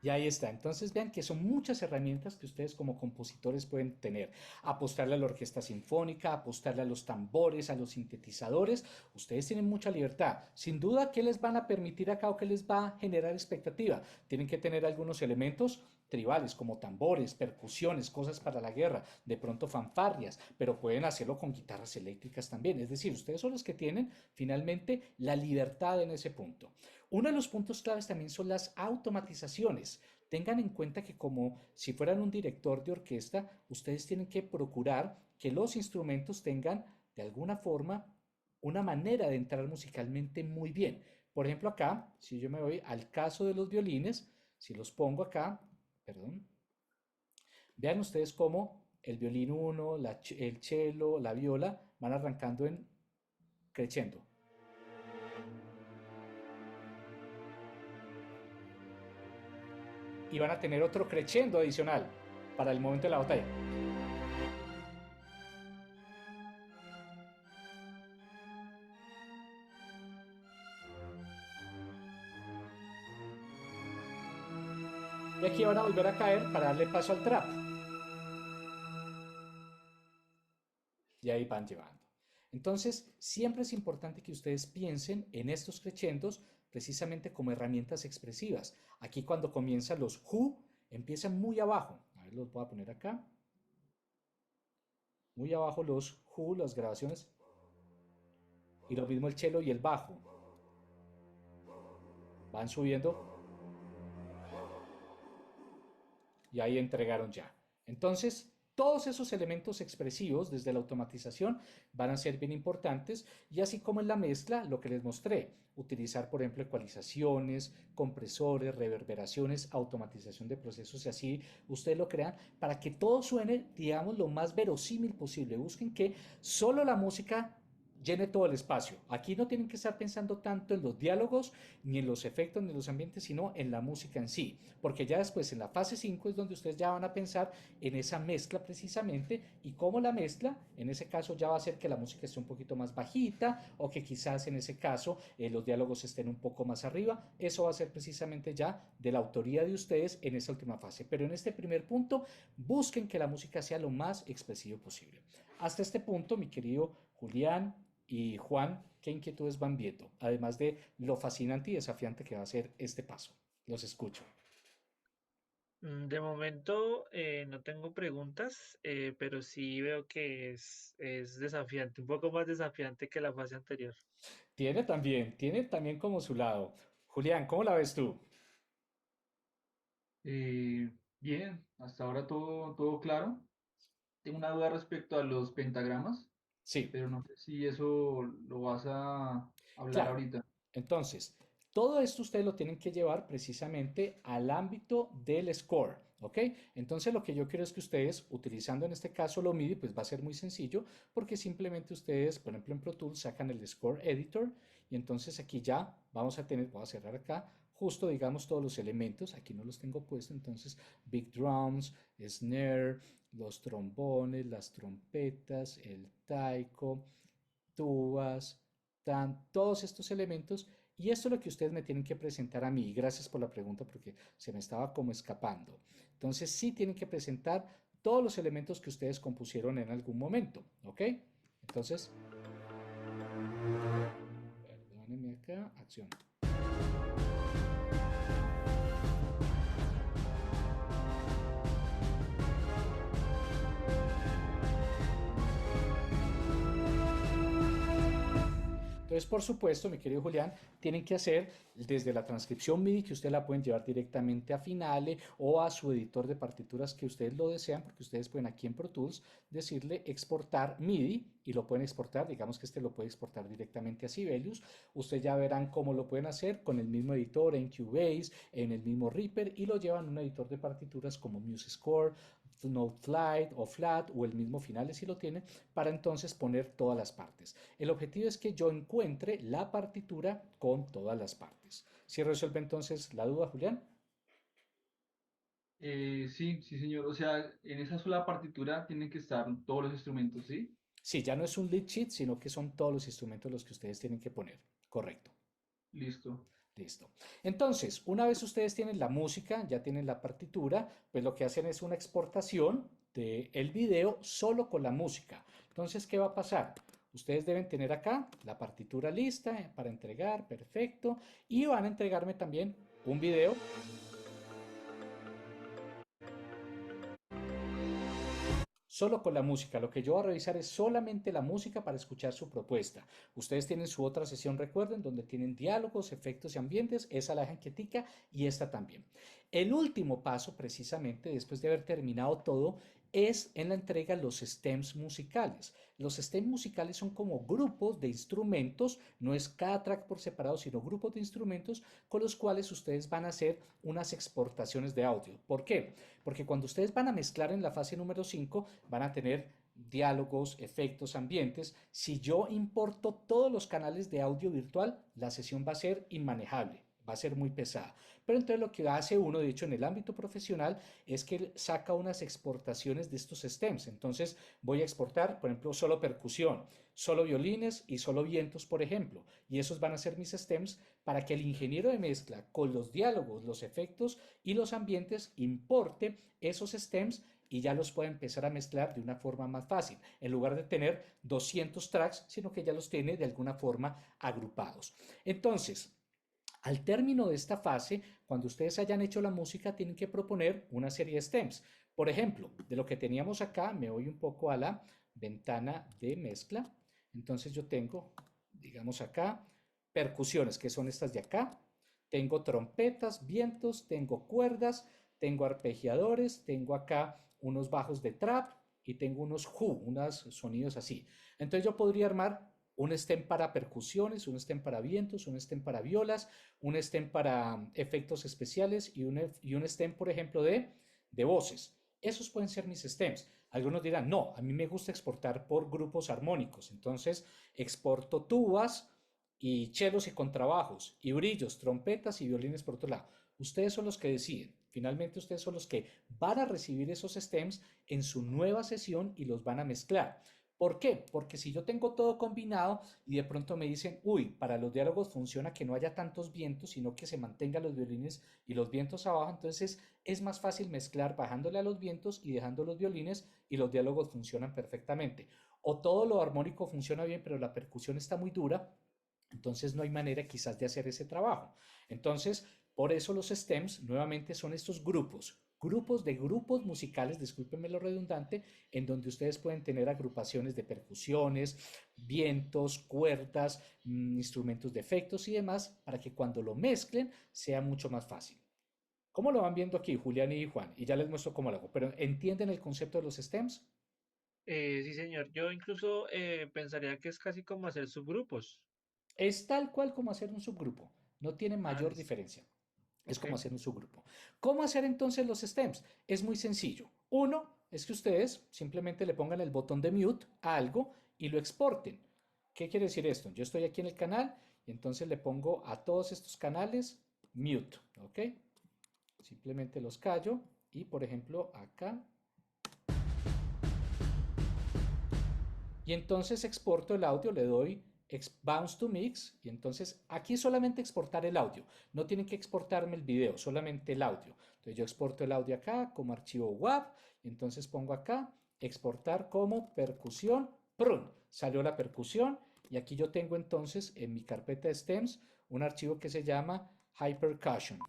Y ahí está. Entonces vean que son muchas herramientas que ustedes como compositores pueden tener. Apostarle a la orquesta sinfónica, apostarle a los tambores, a los sintetizadores. Ustedes tienen mucha libertad. Sin duda, ¿qué les van a permitir acá o qué les va a generar expectativa? Tienen que tener algunos elementos tribales como tambores, percusiones, cosas para la guerra, de pronto fanfarrias, pero pueden hacerlo con guitarras eléctricas también. Es decir, ustedes son los que tienen finalmente la libertad en ese punto. Uno de los puntos claves también son las automatizaciones. Tengan en cuenta que como si fueran un director de orquesta, ustedes tienen que procurar que los instrumentos tengan de alguna forma una manera de entrar musicalmente muy bien. Por ejemplo, acá, si yo me voy al caso de los violines, si los pongo acá, perdón, vean ustedes cómo el violín uno, el cello, la viola van arrancando en crescendo y van a tener otro crescendo adicional para el momento de la batalla. Y aquí van a volver a caer para darle paso al trap. Y ahí van llevando. Entonces, siempre es importante que ustedes piensen en estos crescendos precisamente como herramientas expresivas. Aquí cuando comienzan los who, empiezan muy abajo. A ver, los voy a poner acá. Muy abajo los who, las grabaciones. Y lo mismo el cello y el bajo. Van subiendo. Y ahí entregaron ya. Entonces, todos esos elementos expresivos desde la automatización van a ser bien importantes y así como en la mezcla, lo que les mostré, utilizar por ejemplo ecualizaciones, compresores, reverberaciones, automatización de procesos y así ustedes lo crean para que todo suene, digamos, lo más verosímil posible. Busquen que solo la música llene todo el espacio. Aquí no tienen que estar pensando tanto en los diálogos, ni en los efectos, ni en los ambientes, sino en la música en sí. Porque ya después en la fase 5 es donde ustedes ya van a pensar en esa mezcla precisamente y cómo la mezcla, en ese caso ya va a hacer que la música esté un poquito más bajita o que quizás en ese caso los diálogos estén un poco más arriba. Eso va a ser precisamente ya de la autoría de ustedes en esa última fase. Pero en este primer punto, busquen que la música sea lo más expresivo posible. Hasta este punto, mi querido Julián, y Juan, ¿qué inquietudes van viendo? Además de lo fascinante y desafiante que va a ser este paso. Los escucho. De momento no tengo preguntas, pero sí veo que es desafiante, un poco más desafiante que la fase anterior. Tiene también como su lado. Julián, ¿cómo la ves tú? Bien, hasta ahora todo claro. Tengo una duda respecto a los pentagramas, Sí, pero no sé si eso lo vas a hablar claro. ahorita. Entonces, todo esto ustedes lo tienen que llevar precisamente al ámbito del score, ¿ok? Entonces, lo que yo quiero es que ustedes, utilizando en este caso lo MIDI, pues va a ser muy sencillo, porque simplemente ustedes, por ejemplo, en Pro Tools sacan el Score Editor y entonces aquí ya vamos a tener, voy a cerrar acá, justo digamos todos los elementos, aquí no los tengo puestos, entonces Big Drums, Snare, los trombones, las trompetas, el taiko, tubas, todos estos elementos y esto es lo que ustedes me tienen que presentar a mí. Gracias por la pregunta porque se me estaba como escapando. Entonces sí tienen que presentar todos los elementos que ustedes compusieron en algún momento, ¿ok? Entonces, perdónenme acá, acción. Entonces, por supuesto, mi querido Julián, tienen que hacer desde la transcripción MIDI, que ustedes la pueden llevar directamente a Finale o a su editor de partituras que ustedes lo desean, porque ustedes pueden aquí en Pro Tools decirle exportar MIDI y lo pueden exportar, digamos que este lo puede exportar directamente a Sibelius. Ustedes ya verán cómo lo pueden hacer con el mismo editor en Cubase, en el mismo Reaper y lo llevan a un editor de partituras como MuseScore, Noteflight o Flat o el mismo Finale si lo tienen, para entonces poner todas las partes. El objetivo es que yo encuentre la partitura con todas las partes. ¿Sí resuelve entonces la duda, Julián? Sí, señor. O sea, en esa sola partitura tienen que estar todos los instrumentos, ¿sí? Sí, ya no es un lead sheet, sino que son todos los instrumentos los que ustedes tienen que poner. Correcto. Listo. Listo. Entonces, una vez ustedes tienen la música, ya tienen la partitura, pues lo que hacen es una exportación del video solo con la música. Entonces, ¿qué va a pasar? Ustedes deben tener acá la partitura lista para entregar, perfecto. Y van a entregarme también un video solo con la música. Lo que yo voy a revisar es solamente la música para escuchar su propuesta. Ustedes tienen su otra sesión, recuerden, donde tienen diálogos, efectos y ambientes. Esa la dejan quietica y esta también. El último paso, precisamente, después de haber terminado todo, es en la entrega los stems musicales. Los stems musicales son como grupos de instrumentos, no es cada track por separado, sino grupos de instrumentos con los cuales ustedes van a hacer unas exportaciones de audio. ¿Por qué? Porque cuando ustedes van a mezclar en la fase número 5, van a tener diálogos, efectos, ambientes. Si yo importo todos los canales de audio virtual, la sesión va a ser inmanejable, va a ser muy pesada. Pero entonces lo que hace uno, de hecho en el ámbito profesional, es que saca unas exportaciones de estos stems. Entonces voy a exportar, por ejemplo, solo percusión, solo violines y solo vientos, por ejemplo. Y esos van a ser mis stems para que el ingeniero de mezcla con los diálogos, los efectos y los ambientes importe esos stems y ya los puede empezar a mezclar de una forma más fácil, en lugar de tener 200 tracks, sino que ya los tiene de alguna forma agrupados. Entonces, al término de esta fase, cuando ustedes hayan hecho la música, tienen que proponer una serie de stems. Por ejemplo, de lo que teníamos acá, me voy un poco a la ventana de mezcla. Entonces yo tengo, digamos acá, percusiones, que son estas de acá. Tengo trompetas, vientos, tengo cuerdas, tengo arpegiadores, tengo acá unos bajos de trap y tengo unos unos sonidos así. Entonces yo podría armar un stem para percusiones, un stem para vientos, un stem para violas, un stem para efectos especiales y un stem, por ejemplo, de voces. Esos pueden ser mis stems. Algunos dirán, no, a mí me gusta exportar por grupos armónicos. Entonces exporto tubas y chelos y contrabajos y brillos, trompetas y violines por otro lado. Ustedes son los que deciden. Finalmente ustedes son los que van a recibir esos stems en su nueva sesión y los van a mezclar. ¿Por qué? Porque si yo tengo todo combinado y de pronto me dicen, uy, para los diálogos funciona que no haya tantos vientos, sino que se mantengan los violines y los vientos abajo, entonces es más fácil mezclar bajándole a los vientos y dejando los violines y los diálogos funcionan perfectamente. O todo lo armónico funciona bien, pero la percusión está muy dura, entonces no hay manera quizás de hacer ese trabajo. Entonces, por eso los stems nuevamente son estos grupos de grupos musicales, discúlpenme lo redundante, en donde ustedes pueden tener agrupaciones de percusiones, vientos, cuerdas, instrumentos de efectos y demás, para que cuando lo mezclen sea mucho más fácil. ¿Cómo lo van viendo aquí, Julián y Juan? Y ya les muestro cómo lo hago, pero ¿entienden el concepto de los stems? Sí, señor. Yo incluso pensaría que es casi como hacer subgrupos. Es tal cual como hacer un subgrupo, no tiene Ah, mayor listo. diferencia. Es Ok. como hacer un subgrupo. ¿Cómo hacer entonces los stems? Es muy sencillo. Uno es que ustedes simplemente le pongan el botón de mute a algo y lo exporten. ¿Qué quiere decir esto? Yo estoy aquí en el canal y entonces le pongo a todos estos canales mute, ¿ok? Simplemente los callo y por ejemplo acá. Y entonces exporto el audio, le doy bounce to mix y entonces aquí solamente exportar el audio, no tienen que exportarme el video, solamente el audio. Entonces yo exporto el audio acá como archivo WAV y entonces pongo acá exportar como percusión, ¡prum! Salió la percusión y aquí yo tengo entonces en mi carpeta de stems un archivo que se llama Hypercussion.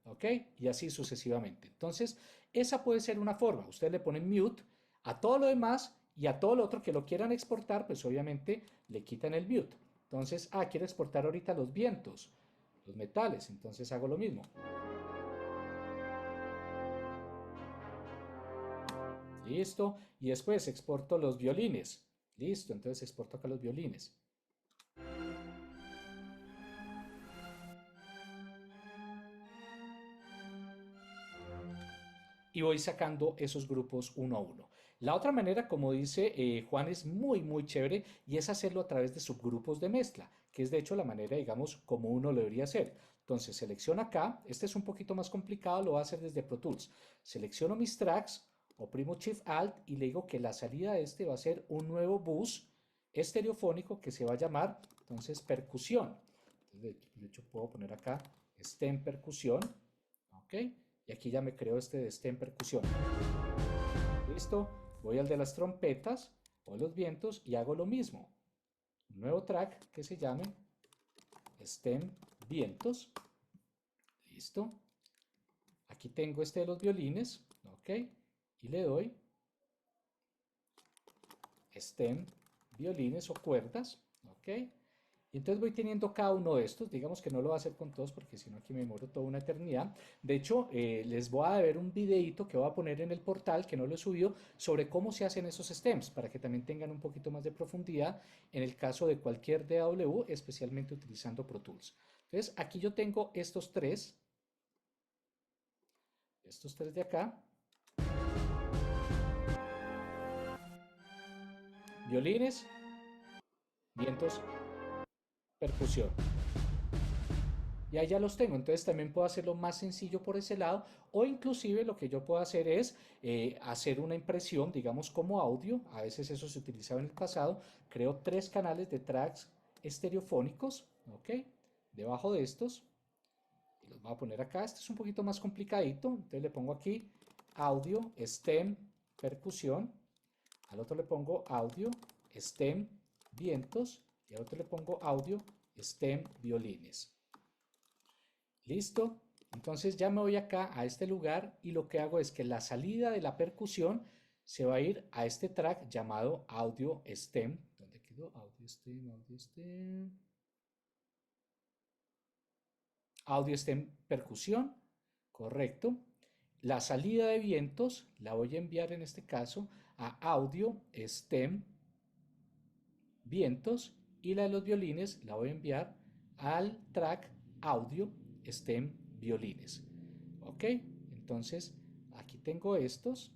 ¿Ok? Y así sucesivamente. Entonces, esa puede ser una forma. Ustedes le ponen mute a todo lo demás y a todo lo otro que lo quieran exportar, pues obviamente le quitan el mute. Entonces, quiero exportar ahorita los vientos, los metales, entonces hago lo mismo. Listo. Y después exporto los violines. Listo, entonces exporto acá los violines. Y voy sacando esos grupos uno a uno. La otra manera, como dice Juan, es muy chévere y es hacerlo a través de subgrupos de mezcla, que es de hecho la manera, digamos, como uno lo debería hacer. Entonces selecciono acá, este es un poquito más complicado, lo voy a hacer desde Pro Tools. Selecciono mis tracks, oprimo Shift Alt y le digo que la salida de este va a ser un nuevo bus estereofónico que se va a llamar, entonces, percusión. Entonces, de hecho, puedo poner acá stem percusión, ¿ok? Y aquí ya me creo este de stem percusión. Listo, voy al de las trompetas o los vientos y hago lo mismo. Un nuevo track que se llame stem vientos. Listo. Aquí tengo este de los violines, ok, y le doy stem, violines o cuerdas, ok. Y entonces voy teniendo cada uno de estos, digamos que no lo voy a hacer con todos porque si no aquí me demoro toda una eternidad. De hecho, les voy a ver un videito que voy a poner en el portal, que no lo he subido, sobre cómo se hacen esos stems, para que también tengan un poquito más de profundidad en el caso de cualquier DAW, especialmente utilizando Pro Tools. Entonces, aquí yo tengo estos tres de acá, violines, vientos, percusión. Y ahí ya los tengo, entonces también puedo hacerlo más sencillo por ese lado, o inclusive lo que yo puedo hacer es hacer una impresión, digamos como audio, a veces eso se utilizaba en el pasado, creo 3 canales de tracks estereofónicos, ok, debajo de estos, y los voy a poner acá. Este es un poquito más complicadito, entonces le pongo aquí audio, stem, percusión, al otro le pongo audio, stem, vientos, y al otro le pongo audio, stem, violines. Listo, entonces ya me voy acá a este lugar y lo que hago es que la salida de la percusión se va a ir a este track llamado audio stem. ¿Dónde quedó? Audio stem, audio stem. Audio stem percusión, correcto. La salida de vientos la voy a enviar en este caso a audio stem vientos y la de los violines la voy a enviar al track audio stem violines. Ok, entonces aquí tengo estos.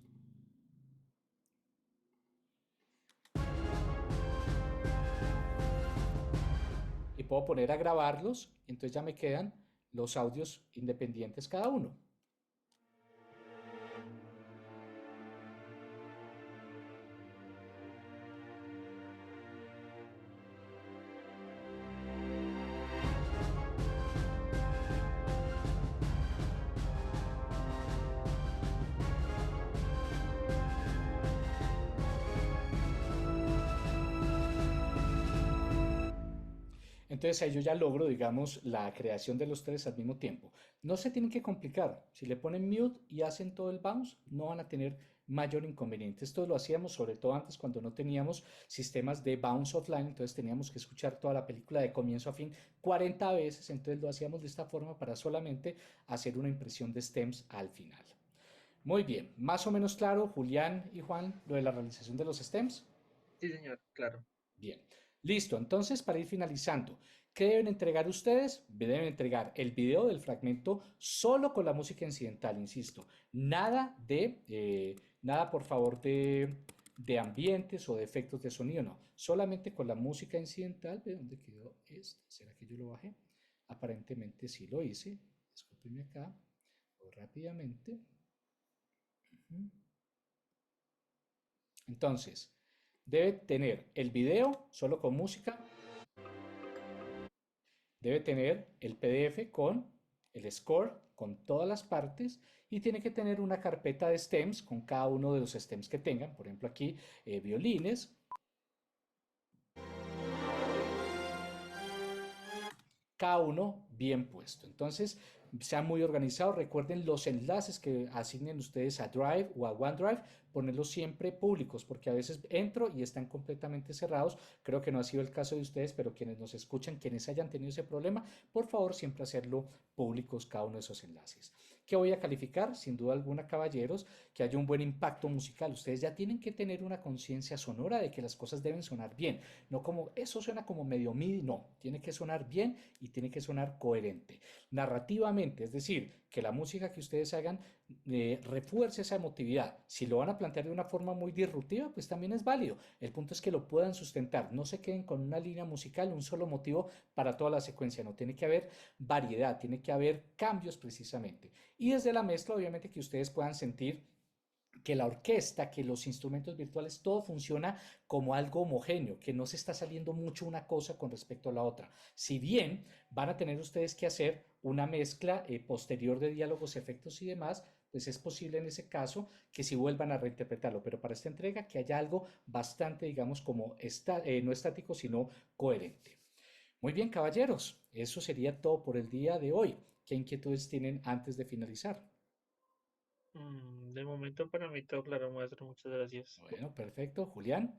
Y puedo poner a grabarlos, entonces ya me quedan los audios independientes cada uno. Entonces ahí yo ya logro, digamos, la creación de los tres al mismo tiempo. No se tienen que complicar. Si le ponen mute y hacen todo el bounce, no van a tener mayor inconveniente. Esto lo hacíamos sobre todo antes cuando no teníamos sistemas de bounce offline, entonces teníamos que escuchar toda la película de comienzo a fin 40 veces, entonces lo hacíamos de esta forma para solamente hacer una impresión de stems al final. Muy bien, más o menos claro, Julián y Juan, lo de la realización de los stems. Sí, señor, claro. Bien, listo. Entonces, para ir finalizando, ¿qué deben entregar ustedes? Deben entregar el video del fragmento solo con la música incidental, insisto. Nada por favor de ambientes o de efectos de sonido, no. Solamente con la música incidental. ¿De dónde quedó esto? ¿Será que yo lo bajé? Aparentemente sí lo hice. Discúlpenme acá. Voy rápidamente. Entonces, debe tener el video solo con música, debe tener el PDF con el score, con todas las partes, y tiene que tener una carpeta de stems con cada uno de los stems que tengan. Por ejemplo, aquí violines, cada uno bien puesto. Entonces, sean muy organizados. Recuerden los enlaces que asignen ustedes a Drive o a OneDrive, ponerlos siempre públicos, porque a veces entro y están completamente cerrados. Creo que no ha sido el caso de ustedes, pero quienes nos escuchan, quienes hayan tenido ese problema, por favor, siempre hacerlo públicos cada uno de esos enlaces. ¿Qué voy a calificar? Sin duda alguna, caballeros, que haya un buen impacto musical. Ustedes ya tienen que tener una conciencia sonora de que las cosas deben sonar bien, no como eso suena como medio MIDI, no, tiene que sonar bien y tiene que sonar coherente. Narrativamente, es decir, que la música que ustedes hagan refuerce esa emotividad. Si lo van a plantear de una forma muy disruptiva, pues también es válido. El punto es que lo puedan sustentar, no se queden con una línea musical, un solo motivo para toda la secuencia, no, tiene que haber variedad, tiene que haber cambios precisamente. Y desde la mezcla, obviamente, que ustedes puedan sentir que la orquesta, que los instrumentos virtuales, todo funciona como algo homogéneo, que no se está saliendo mucho una cosa con respecto a la otra. Si bien van a tener ustedes que hacer una mezcla posterior de diálogos, efectos y demás, pues es posible en ese caso que si vuelvan a reinterpretarlo, pero para esta entrega que haya algo bastante, digamos, como no estático, sino coherente. Muy bien, caballeros, eso sería todo por el día de hoy. ¿Qué inquietudes tienen antes de finalizar? De momento para mí todo claro, maestro. Muchas gracias. Bueno, perfecto. Julián.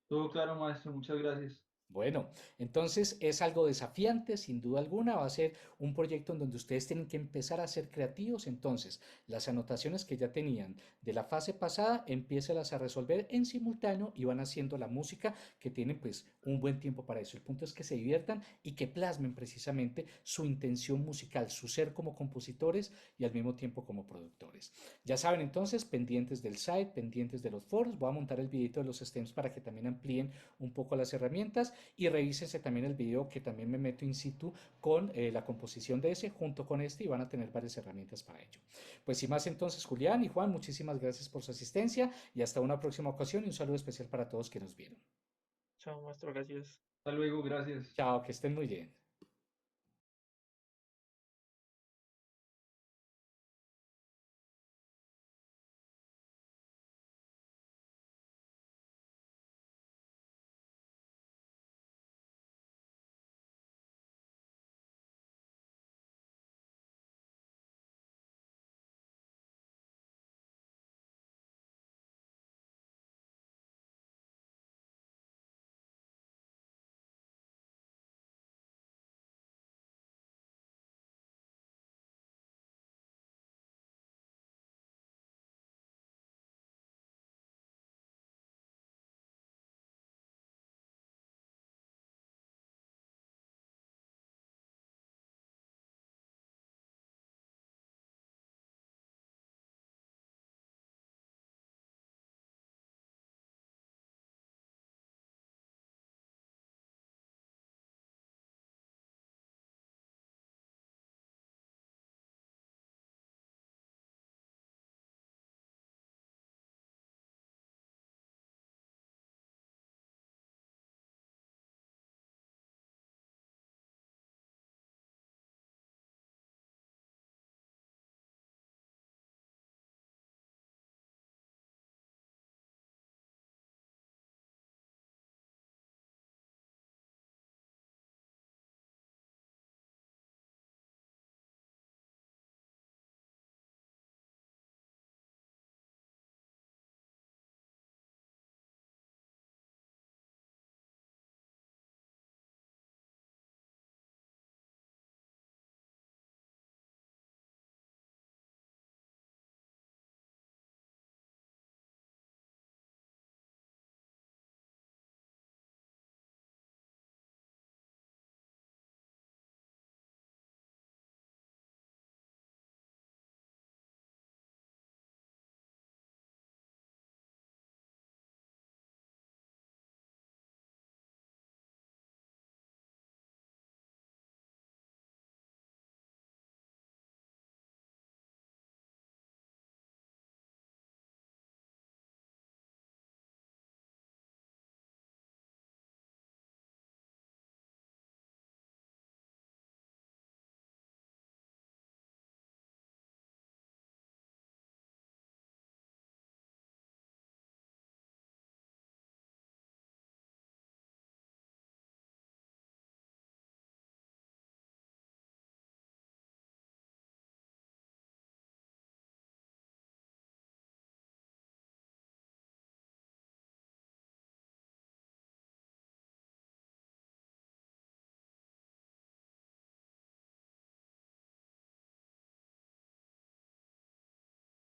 Todo claro, maestro, muchas gracias. Bueno, entonces es algo desafiante, sin duda alguna, va a ser un proyecto en donde ustedes tienen que empezar a ser creativos, entonces las anotaciones que ya tenían de la fase pasada, empiécelas a resolver en simultáneo y van haciendo la música que tienen pues un buen tiempo para eso. El punto es que se diviertan y que plasmen precisamente su intención musical, su ser como compositores y al mismo tiempo como productores. Ya saben entonces, pendientes del site, pendientes de los foros, voy a montar el videito de los stems para que también amplíen un poco las herramientas y revísense también el video que también me meto in situ con la composición de ese junto con este y van a tener varias herramientas para ello. Pues sin más entonces, Julián y Juan, muchísimas gracias por su asistencia y hasta una próxima ocasión y un saludo especial para todos que nos vieron. Chao, maestro. Gracias. Hasta luego, gracias. Chao, que estén muy bien.